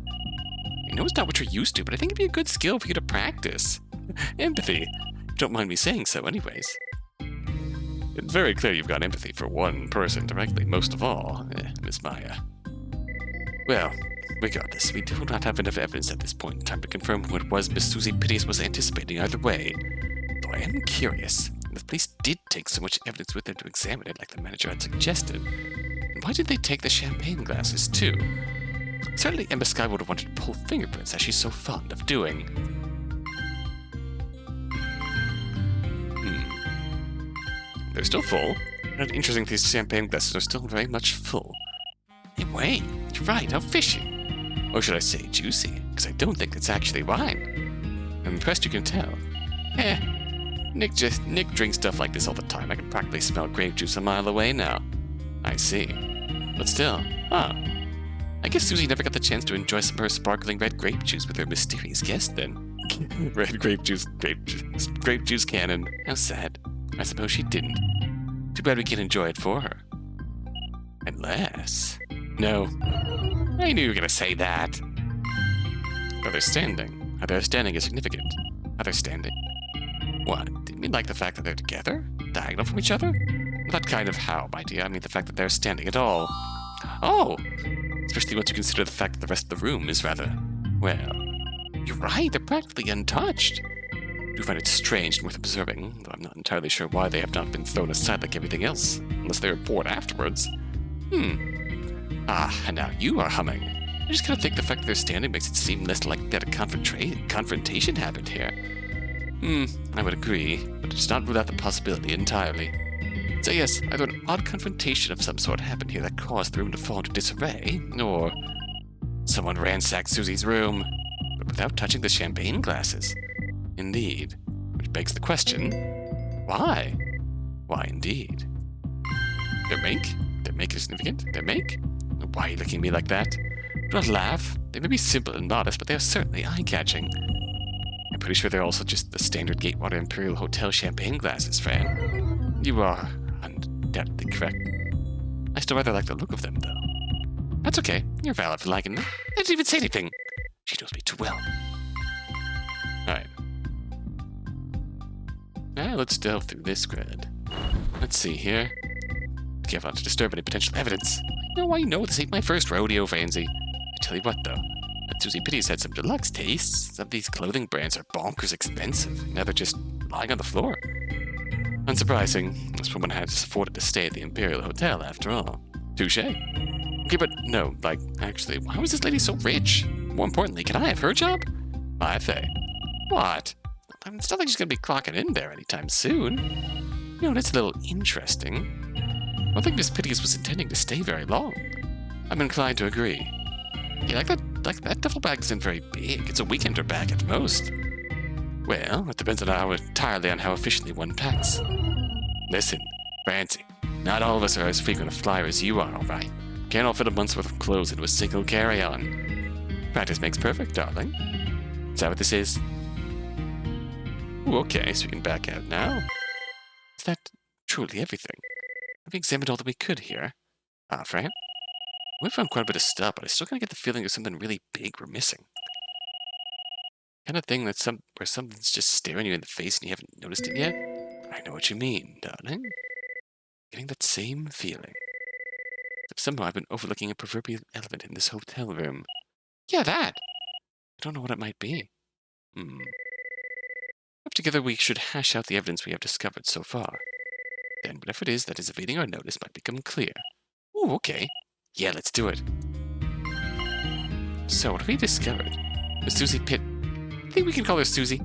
I know it's not what you're used to, but I think it'd be a good skill for you to practice. Empathy. Don't mind me saying so, anyways. It's very clear you've got empathy for one person directly, most of all, Miss Maya. Well, regardless, we do not have enough evidence at this point in time to confirm who it was Miss Susie Piteous was anticipating either way. Though I am curious, if the police did take so much evidence with them to examine it like the manager had suggested, then why did they take the champagne glasses too? Certainly Emma Sky would have wanted to pull fingerprints, as she's so fond of doing. They're still full. Not interesting, these champagne glasses are still very much full. Hey, wait, you're right, how fishy. Or should I say juicy, because I don't think it's actually wine. I'm impressed you can tell. Nick drinks stuff like this all the time. I can practically smell grape juice a mile away now. I see. But still, I guess Susie never got the chance to enjoy some of her sparkling red grape juice with her mysterious guest then. Red grape juice cannon. How sad. I suppose she didn't. Too bad we can't enjoy it for her. Unless... No. I knew you were going to say that. How they're standing. How they're standing is significant. How they're standing. What? Do you mean like the fact that they're together? Diagonal from each other? Not kind of how, my dear. I mean the fact that they're standing at all. Oh! Especially once you consider the fact that the rest of the room is rather... Well... You're right, they're practically untouched. I do find it strange and worth observing, though I'm not entirely sure why they have not been thrown aside like everything else, unless they were bored afterwards. And now you are humming. I just kind of think the fact that they're standing makes it seem less likely that a confrontation happened here. I would agree, but it does not rule out the possibility entirely. So yes, either an odd confrontation of some sort happened here that caused the room to fall into disarray, or someone ransacked Susie's room, but without touching the champagne glasses. Indeed. Which begs the question, Why? Why, indeed. Their make? Their make is significant? Their make? Why are you looking at me like that? Do not laugh. They may be simple and modest, but they are certainly eye-catching. I'm pretty sure they're also just the standard Gatewater Imperial Hotel champagne glasses, Fran. You are undoubtedly correct. I still rather like the look of them, though. That's okay. You're valid for liking them. I didn't even say anything. She knows me too well. Alright. Now let's delve through this grid. Let's see here. Careful not to disturb any potential evidence. I know this ain't my first rodeo, Franzi. I tell you what, though. That Susie Pitty's had some deluxe tastes. Some of these clothing brands are bonkers expensive. Now they're just lying on the floor. Unsurprising. This woman had afforded to stay at the Imperial Hotel, after all. Touche. Okay, but no, actually, why was this lady so rich? More importantly, can I have her job? My Faye. What? It's not like she's gonna be clocking in there anytime soon. You know, that's a little interesting. I don't think Miss Pitty's was intending to stay very long. I'm inclined to agree. Yeah, that duffel bag isn't very big. It's a weekender bag at most. Well, it depends entirely on how efficiently one packs. Listen, Francie, not all of us are as frequent a flyer as you are, all right? Can't all fit a month's worth of clothes into a single carry-on. Practice makes perfect, darling. Is that what this is? Ooh, okay, so we can back out now. Is that truly everything? Have we examined all that we could here? Fran? We found quite a bit of stuff, but I still kind of get the feeling there's something really big we're missing. Kind of thing that's where something's just staring you in the face and you haven't noticed it yet? I know what you mean, darling. Getting that same feeling. Except somehow I've been overlooking a proverbial element in this hotel room. Yeah, that! I don't know what it might be. Up together we should hash out the evidence we have discovered so far. Then whatever it is that is evading our notice might become clear. Ooh, okay. Yeah, let's do it. So, what have we discovered? Miss Susie Pitt. I think we can call her Susie.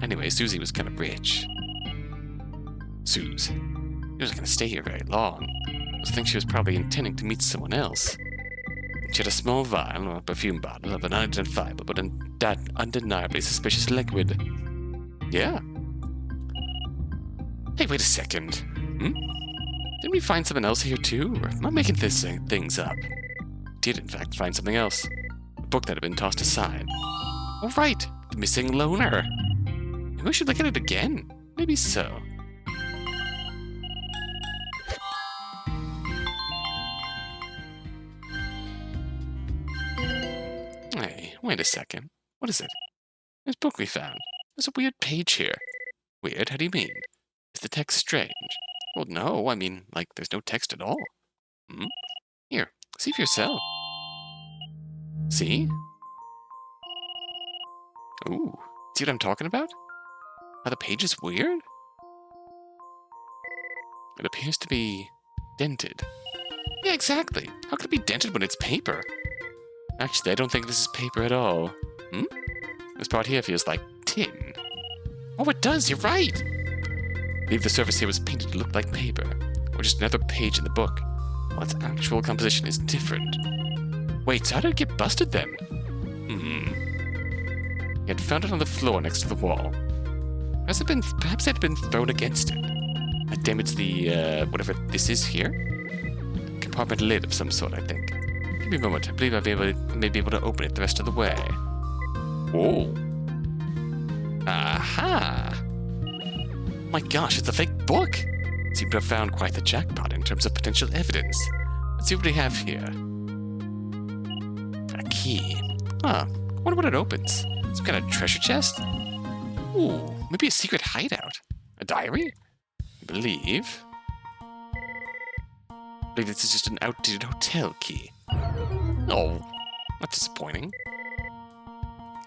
Anyway, Susie was kind of rich. Suze. She wasn't going to stay here very long. I think she was probably intending to meet someone else. She had a small vial, or a perfume bottle, of an unidentifiable but undeniably suspicious liquid. Yeah. Hey, wait a second. Didn't we find something else here too? Or am I making things up? Did in fact find something else. A book that had been tossed aside. Oh right, the missing loner. Maybe we should look at it again. Maybe so. Hey, wait a second. What is it? This book we found. There's a weird page here. Weird? How do you mean? Is the text strange? Well, no, I mean, there's no text at all. Here, see for yourself. See? Ooh, see what I'm talking about? How the page is weird? It appears to be dented. Yeah, exactly. How could it be dented when it's paper? Actually, I don't think this is paper at all. This part here feels like tin. Oh, it does, you're right! I believe the surface here was painted to look like paper, or just another page in the book, while its actual composition is different. Wait, so how did it get busted then? He had found it on the floor next to the wall. Perhaps it had been thrown against it. That damaged the, whatever this is here? Compartment lid of some sort, I think. Give me a moment, I believe I may be able to open it the rest of the way. Whoa. Aha! My gosh, it's a fake book! Seem to have found quite the jackpot in terms of potential evidence. Let's see what we have here. A key. I wonder what it opens. Some kind of treasure chest? Ooh, maybe a secret hideout. A diary? I believe this is just an outdated hotel key. Oh, that's disappointing.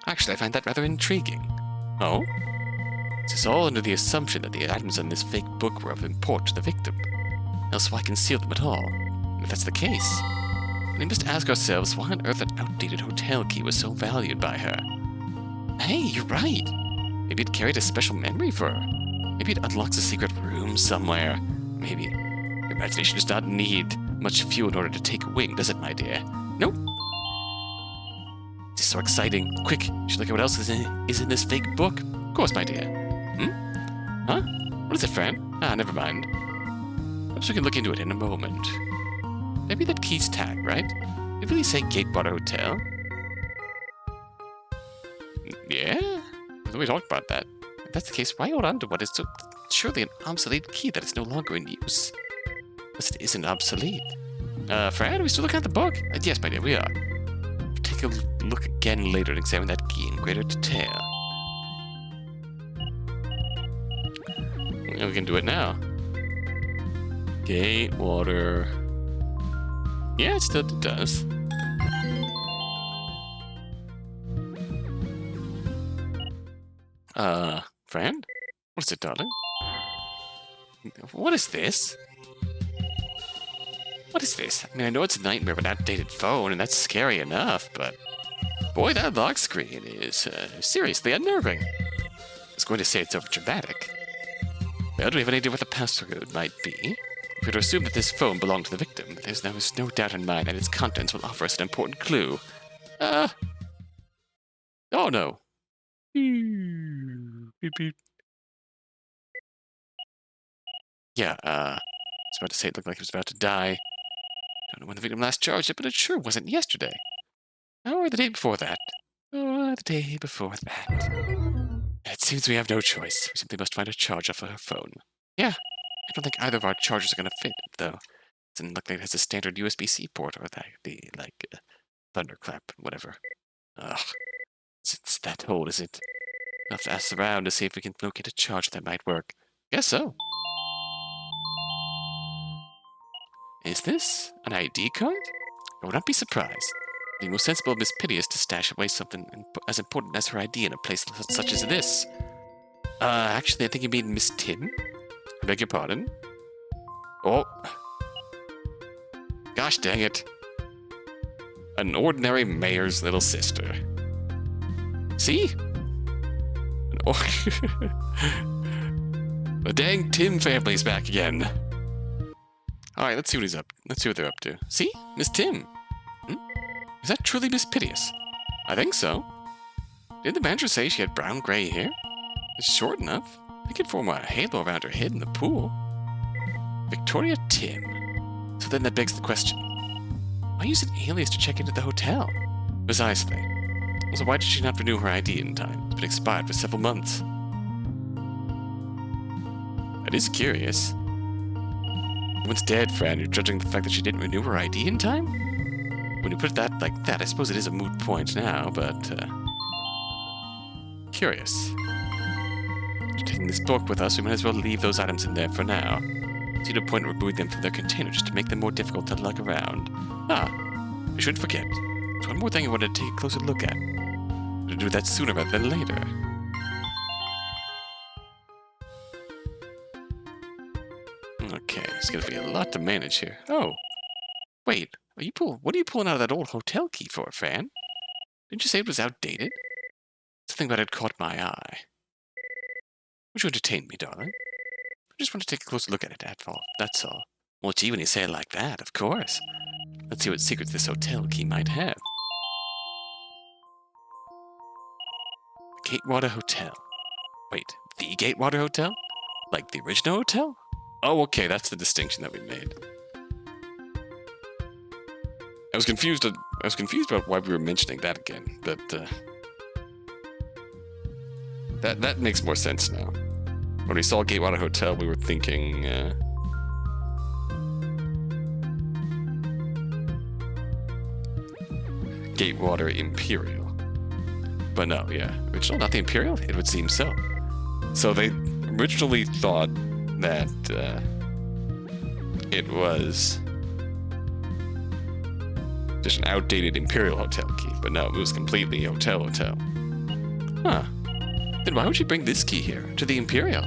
Actually, I find that rather intriguing. Oh? This is all under the assumption that the items in this fake book were of import to the victim. Else why conceal them at all? And if that's the case, then we must ask ourselves why on earth that outdated hotel key was so valued by her. Hey, you're right! Maybe it carried a special memory for her. Maybe it unlocks a secret room somewhere. Maybe. Your imagination does not need much fuel in order to take wing, does it, my dear? Nope. This is so exciting. Quick, you should look at what else is in this fake book. Of course, my dear. Huh? What is it, Fran? Ah, never mind. Perhaps we can look into it in a moment. Maybe that key's tagged, right? Did it really say Gatewater Hotel? Yeah? We talked about that. If that's the case, why hold on to what is so surely an obsolete key that is no longer in use? Unless it isn't obsolete. Fran, are we still looking at the book? Yes, my dear, we are. We'll take a look again later and examine that key in greater detail. And we can do it now. Gatewater. Yeah, it still does. Fran? What is it, darling? What is this? What is this? I mean, I know it's a nightmare of an outdated phone, and that's scary enough, but... Boy, that lock screen is seriously unnerving. I was going to say it's overdramatic. Well, do we have any idea what the passcode might be? If we were to assume that this phone belonged to the victim, there's no doubt in mind that its contents will offer us an important clue. Oh no. Beep, beep. Yeah, I was about to say it looked like he was about to die. Don't know when the victim last charged it, but it sure wasn't yesterday. Or the day before that. Or the day before that. It seems we have no choice. We simply must find a charger for her phone. Yeah, I don't think either of our chargers are going to fit, though. It doesn't look like it has a standard USB-C port or thunderclap, whatever. Ugh. It's that old, is it? I'll have to ask around to see if we can locate a charger that might work. Guess so. Is this an ID card? I would not be surprised. It'd be more sensible of Miss Piteous to stash away something as important as her ID in a place such as this. Actually, I think you mean Miss Tim. I beg your pardon. Oh. Gosh dang it. An ordinary mayor's little sister. See? The dang Tim family's back again. Alright, let's see what he's up. Let's see what they're up to. See? Miss Tim. Is that truly Miss Piteous? I think so. Didn't the manager say she had brown-gray hair? It's short enough. It could form a halo around her head in the pool. Victoria Tim. So then that begs the question. Why use an alias to check into the hotel? Precisely. So why did she not renew her ID in time? It's been expired for several months. That is curious. Woman's dead, Fran. You're judging the fact that she didn't renew her ID in time? When you put that like that, I suppose it is a moot point now, but... curious. After taking this book with us, we might as well leave those items in there for now. See the point of removing them from their container just to make them more difficult to lug around. Ah, I shouldn't forget. There's one more thing I wanted to take a closer look at. To do that sooner rather than later. Okay, it's gonna be a lot to manage here. Oh, wait, what are you pulling out of that old hotel key for, Fran? Didn't you say it was outdated? Something about it caught my eye. Would you entertain me, darling? I just want to take a closer look at it, that's all. Well, gee, when you say it like that, of course. Let's see what secrets this hotel key might have. Gatewater Hotel. Wait, the Gatewater Hotel? Like the original hotel? Oh, okay, that's the distinction that we made. I was confused about why we were mentioning that again, but that makes more sense now. When we saw Gatewater Hotel, we were thinking Gatewater Imperial. But no, yeah. Original, not the Imperial? It would seem so. So they originally thought that it was just an outdated Imperial Hotel key, but no, it was completely hotel. Huh. Then why would you bring this key here, to the Imperial?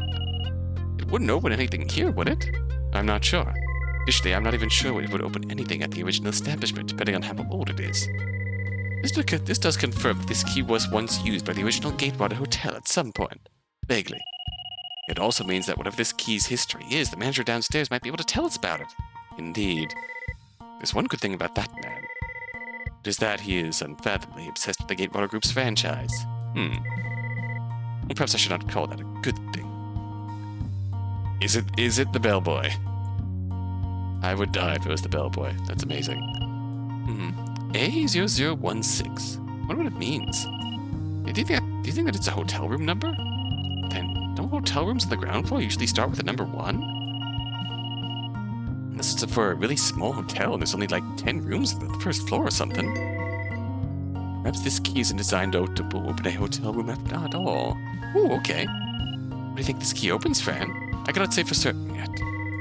It wouldn't open anything here, would it? I'm not sure. Additionally, I'm not even sure it would open anything at the original establishment, depending on how old it is. This does confirm that this key was once used by the original Gatewater Hotel at some point. Vaguely. It also means that whatever this key's history is, the manager downstairs might be able to tell us about it. Indeed. There's one good thing about that man. It is that he is unfathomably obsessed with the Gatewater Group's franchise. Well, perhaps I should not call that a good thing. Is it the bellboy? I would die if it was the bellboy. That's amazing. A0016. I wonder what it means. Do you think that it's a hotel room number? Then don't hotel rooms on the ground floor usually start with the number 1? Unless it's for a really small hotel and there's only like 10 rooms on the first floor or something. Perhaps this key isn't designed to open a hotel room at all. Ooh, okay. What do you think this key opens, Fran? I cannot say for certain yet.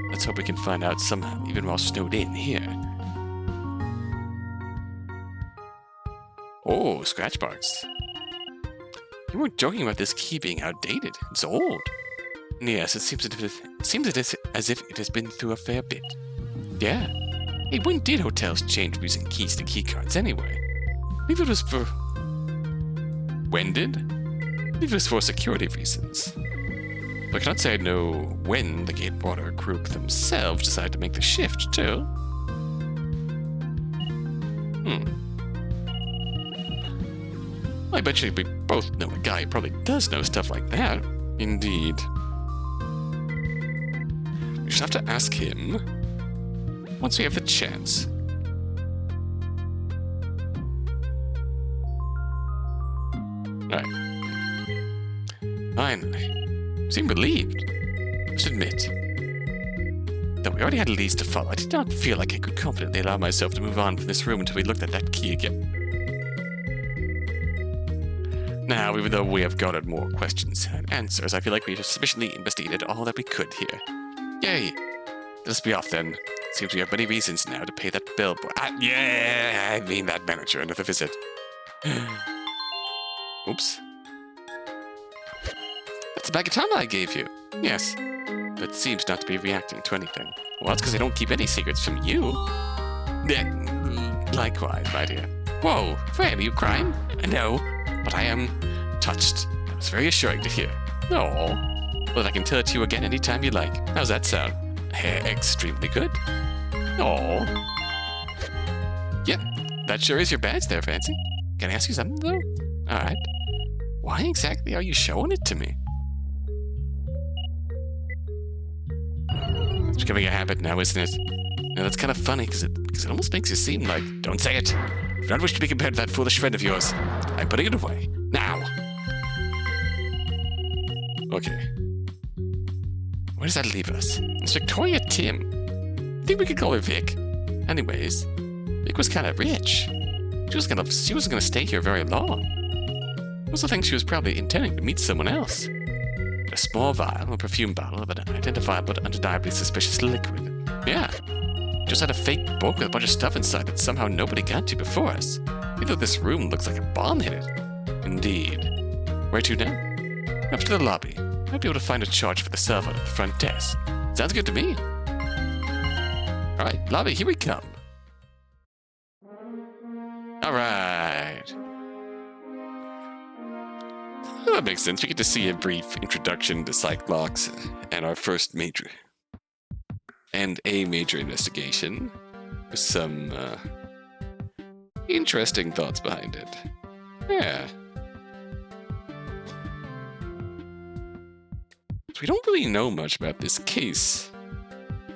Let's hope we can find out somehow, even while snowed in here. Oh, scratch marks. You weren't joking about this key being outdated. It's old. Yes, it seems as if it has been through a fair bit. Yeah. Hey, when did hotels change from using keys to keycards anyway? I believe it was for... When did? I believe it was for security reasons. But I cannot say I know when the Gatewater group themselves decided to make the shift, too. I bet you we both know a guy who probably does know stuff like that. Indeed. We should have to ask him once we have the chance. Alright. Finally. Seem relieved. I must admit. Though we already had leads to follow, I did not feel like I could confidently allow myself to move on from this room until we looked at that key again. Now, even though we have gathered more questions and answers, I feel like we have sufficiently investigated all that we could here. Yay! Let's be off then. Seems we have many reasons now to pay that bellboy. Yeah, I mean that manager another visit. Oops. That's the bag of Tama I gave you. Yes, but it seems not to be reacting to anything. Well, it's because I don't keep any secrets from you. Yeah, likewise, my dear. Whoa, Fran, are you crying? No. But I am touched. That was very assuring to hear. Oh, well, I can tell it to you again anytime you like. How's that sound? Extremely good. Oh. Yep, that sure is your badge there, Fancy. Can I ask you something, though? Alright. Why exactly are you showing it to me? It's becoming a habit now, isn't it? Now, that's kind of funny, because it almost makes you seem like, don't say it. I do not wish to be compared to that foolish friend of yours. I'm putting it away. Now! Okay. Where does that leave us? It's Victoria Tim. I think we could call her Vic. Anyways, Vic was kind of rich. She wasn't gonna stay here very long. I also think she was probably intending to meet someone else. A small vial, a perfume bottle of an identifiable but undeniably suspicious liquid. Yeah. Just had a fake book with a bunch of stuff inside that somehow nobody got to before us. Even though this room looks like a bomb hit it. Indeed. Where to now? Up to the lobby. Might be able to find a charge for the server at the front desk. Sounds good to me. Alright, lobby, here we come. Alright. Well, that makes sense. We get to see a brief introduction to Cyclops and our first major... and a major investigation with some interesting thoughts behind it. Yeah. So we don't really know much about this case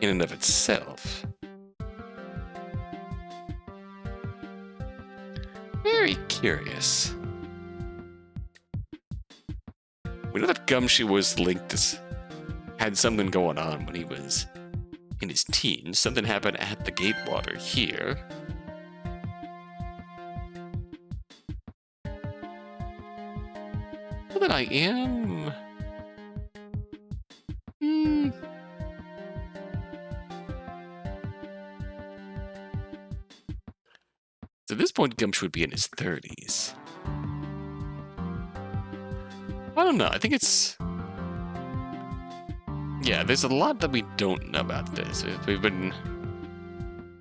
in and of itself. Very curious. We know that Gumshoe was linked to... had something going on when he was in his teens. Something happened at the Gatewater here. Well, then I am... So at this point, Gumshoe would be in his 30s. I don't know. I think it's... Yeah, there's a lot that we don't know about this. We've been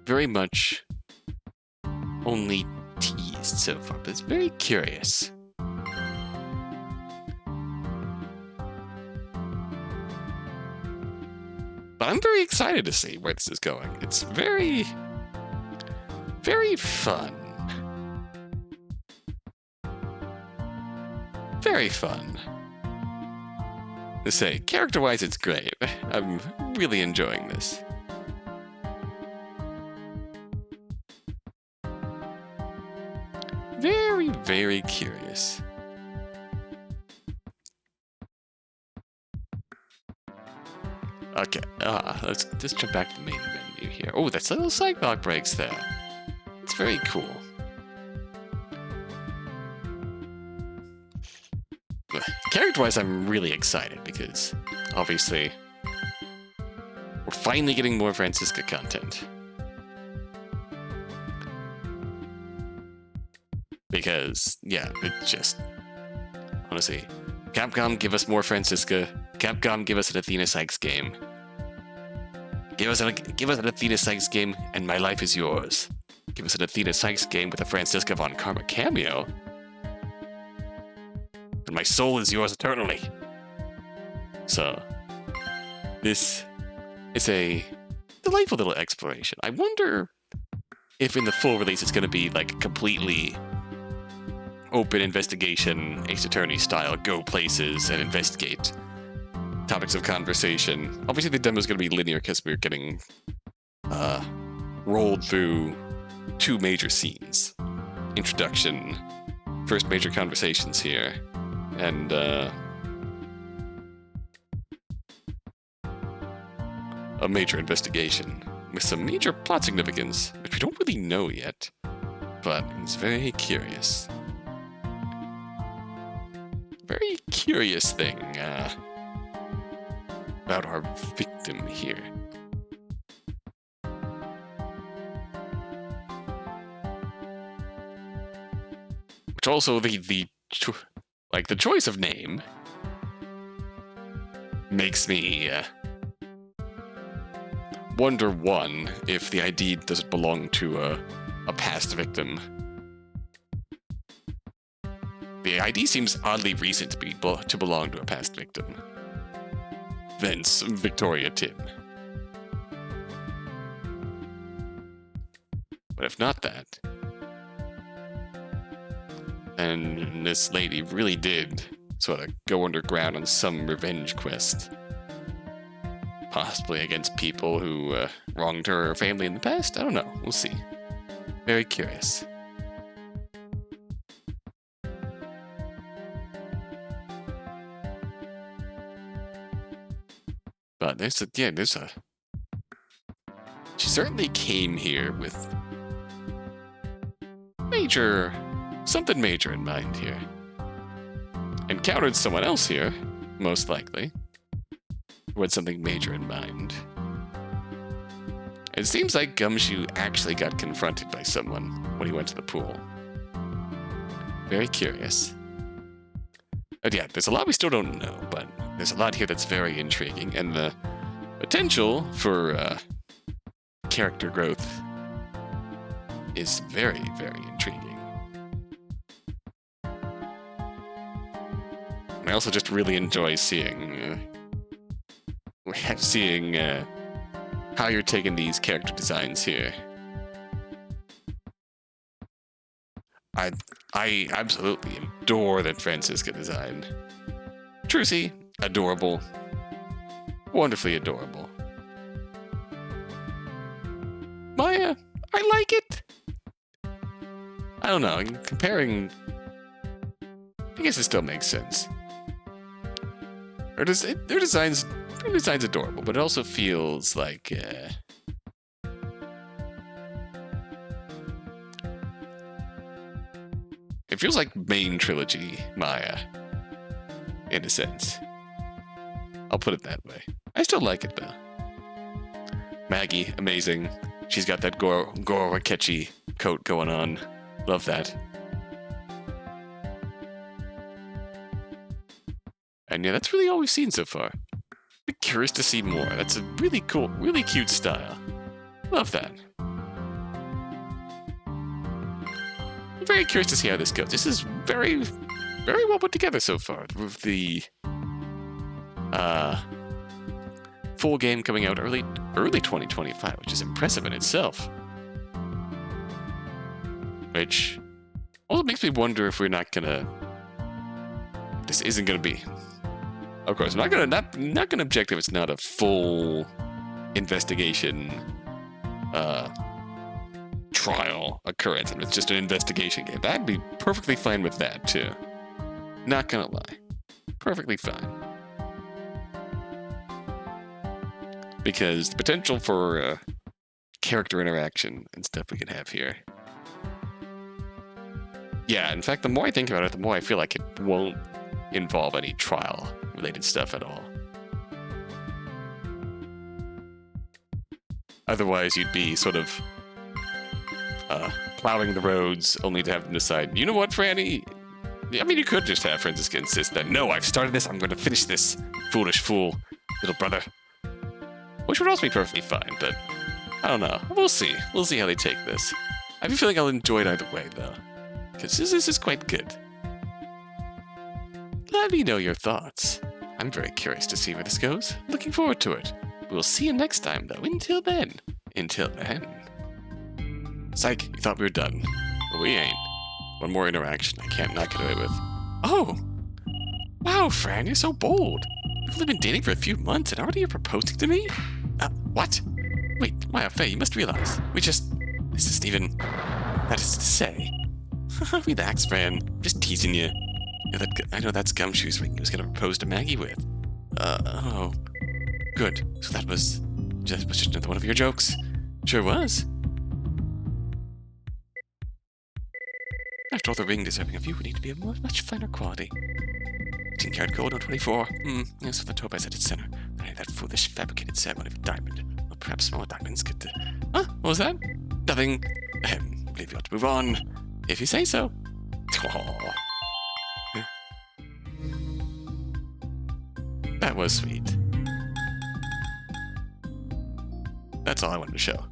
very much only teased so far, but it's very curious. But I'm very excited to see where this is going. It's very, very fun. Very fun. To say, character-wise, it's great. I'm really enjoying this. Very, very curious. Okay, let's just jump back to the main menu here. Oh, that's little sidewalk breaks there. It's very cool. Character-wise, I'm really excited because, obviously, we're finally getting more Franziska content. Because, yeah, it's just... honestly, Capcom, give us more Franziska. Capcom, give us an Athena Sykes game. Give us an Athena Sykes game, and my life is yours. Give us an Athena Sykes game with a Franziska von Karma cameo, and my soul is yours eternally. So, this is a delightful little exploration. I wonder if in the full release it's going to be like completely open investigation, Ace Attorney style, go places and investigate topics of conversation. Obviously the demo is going to be linear because we're getting rolled through 2 major scenes. Introduction, first major conversations here, and a major investigation with some major plot significance, which we don't really know yet, but it's very curious. Very curious thing about our victim here. Which also the choice of name makes me wonder, one, if the ID doesn't belong to a past victim. The ID seems oddly recent to belong to a past victim. Thence, Victoria Tim. But if not that, then this lady really did sort of go underground on some revenge quest. Possibly against people who wronged her or family in the past? I don't know. We'll see. Very curious. But she certainly came here with something major in mind here. Encountered someone else here, most likely, who had something major in mind. It seems like Gumshoe actually got confronted by someone when he went to the pool. Very curious. But yeah, there's a lot we still don't know, but there's a lot here that's very intriguing, and the potential for character growth is very, very intriguing. I also just really enjoy seeing how you're taking these character designs here. I absolutely adore that Franziska design. Trucy, adorable. Wonderfully adorable. Maya, I like it. I don't know, comparing... I guess it still makes sense. Her design's adorable, but it also feels like... it feels like main trilogy Maya, in a sense. I'll put it that way. I still like it, though. Maggey, amazing. She's got that Gorowakechi coat going on. Love that. And yeah, that's really all we've seen so far. Be curious to see more. That's a really cool, really cute style. Love that. I'm very curious to see how this goes. This is very, very well put together so far. With the full game coming out early 2025, which is impressive in itself. Which also makes me wonder if we're not gonna... this isn't gonna be Of course, I'm not gonna object if it's not a full investigation trial occurrence, and it's just an investigation game. I'd be perfectly fine with that too. Not gonna lie, perfectly fine. Because the potential for character interaction and stuff we can have here. Yeah, in fact, the more I think about it, the more I feel like it won't involve any trial-related stuff at all. Otherwise, you'd be sort of plowing the roads only to have them decide, you know what, Franny? I mean, you could just have Franziska insist that, no, I've started this, I'm going to finish this, foolish fool, little brother. Which would also be perfectly fine, but I don't know. We'll see. We'll see how they take this. I have a feeling I'll enjoy it either way, though. Because this is quite good. Let me know your thoughts. I'm very curious to see where this goes. Looking forward to it. We'll see you next time, though. Until then. Psych, you thought we were done. But we ain't. One more interaction I can't not get away with. Oh! Wow, Fran, you're so bold. We've only been dating for a few months and already you're proposing to me? What? Wait, Maya Fey, you must realize. This isn't even... That is to say... Relax, Fran. I'm just teasing you. I know that's Gumshoe's ring he was going to propose to Maggey with. Oh. Good. So that was just another one of your jokes. Sure was. After all, the ring deserving of you would need to be of much finer quality. 18-karat gold or 24. Yes, with the topaz at its center. That foolish fabricated ceremony of diamond. Or perhaps more diamonds get to... Huh? What was that? Nothing. I believe you ought to move on. If you say so. Aww. That was sweet. That's all I wanted to show.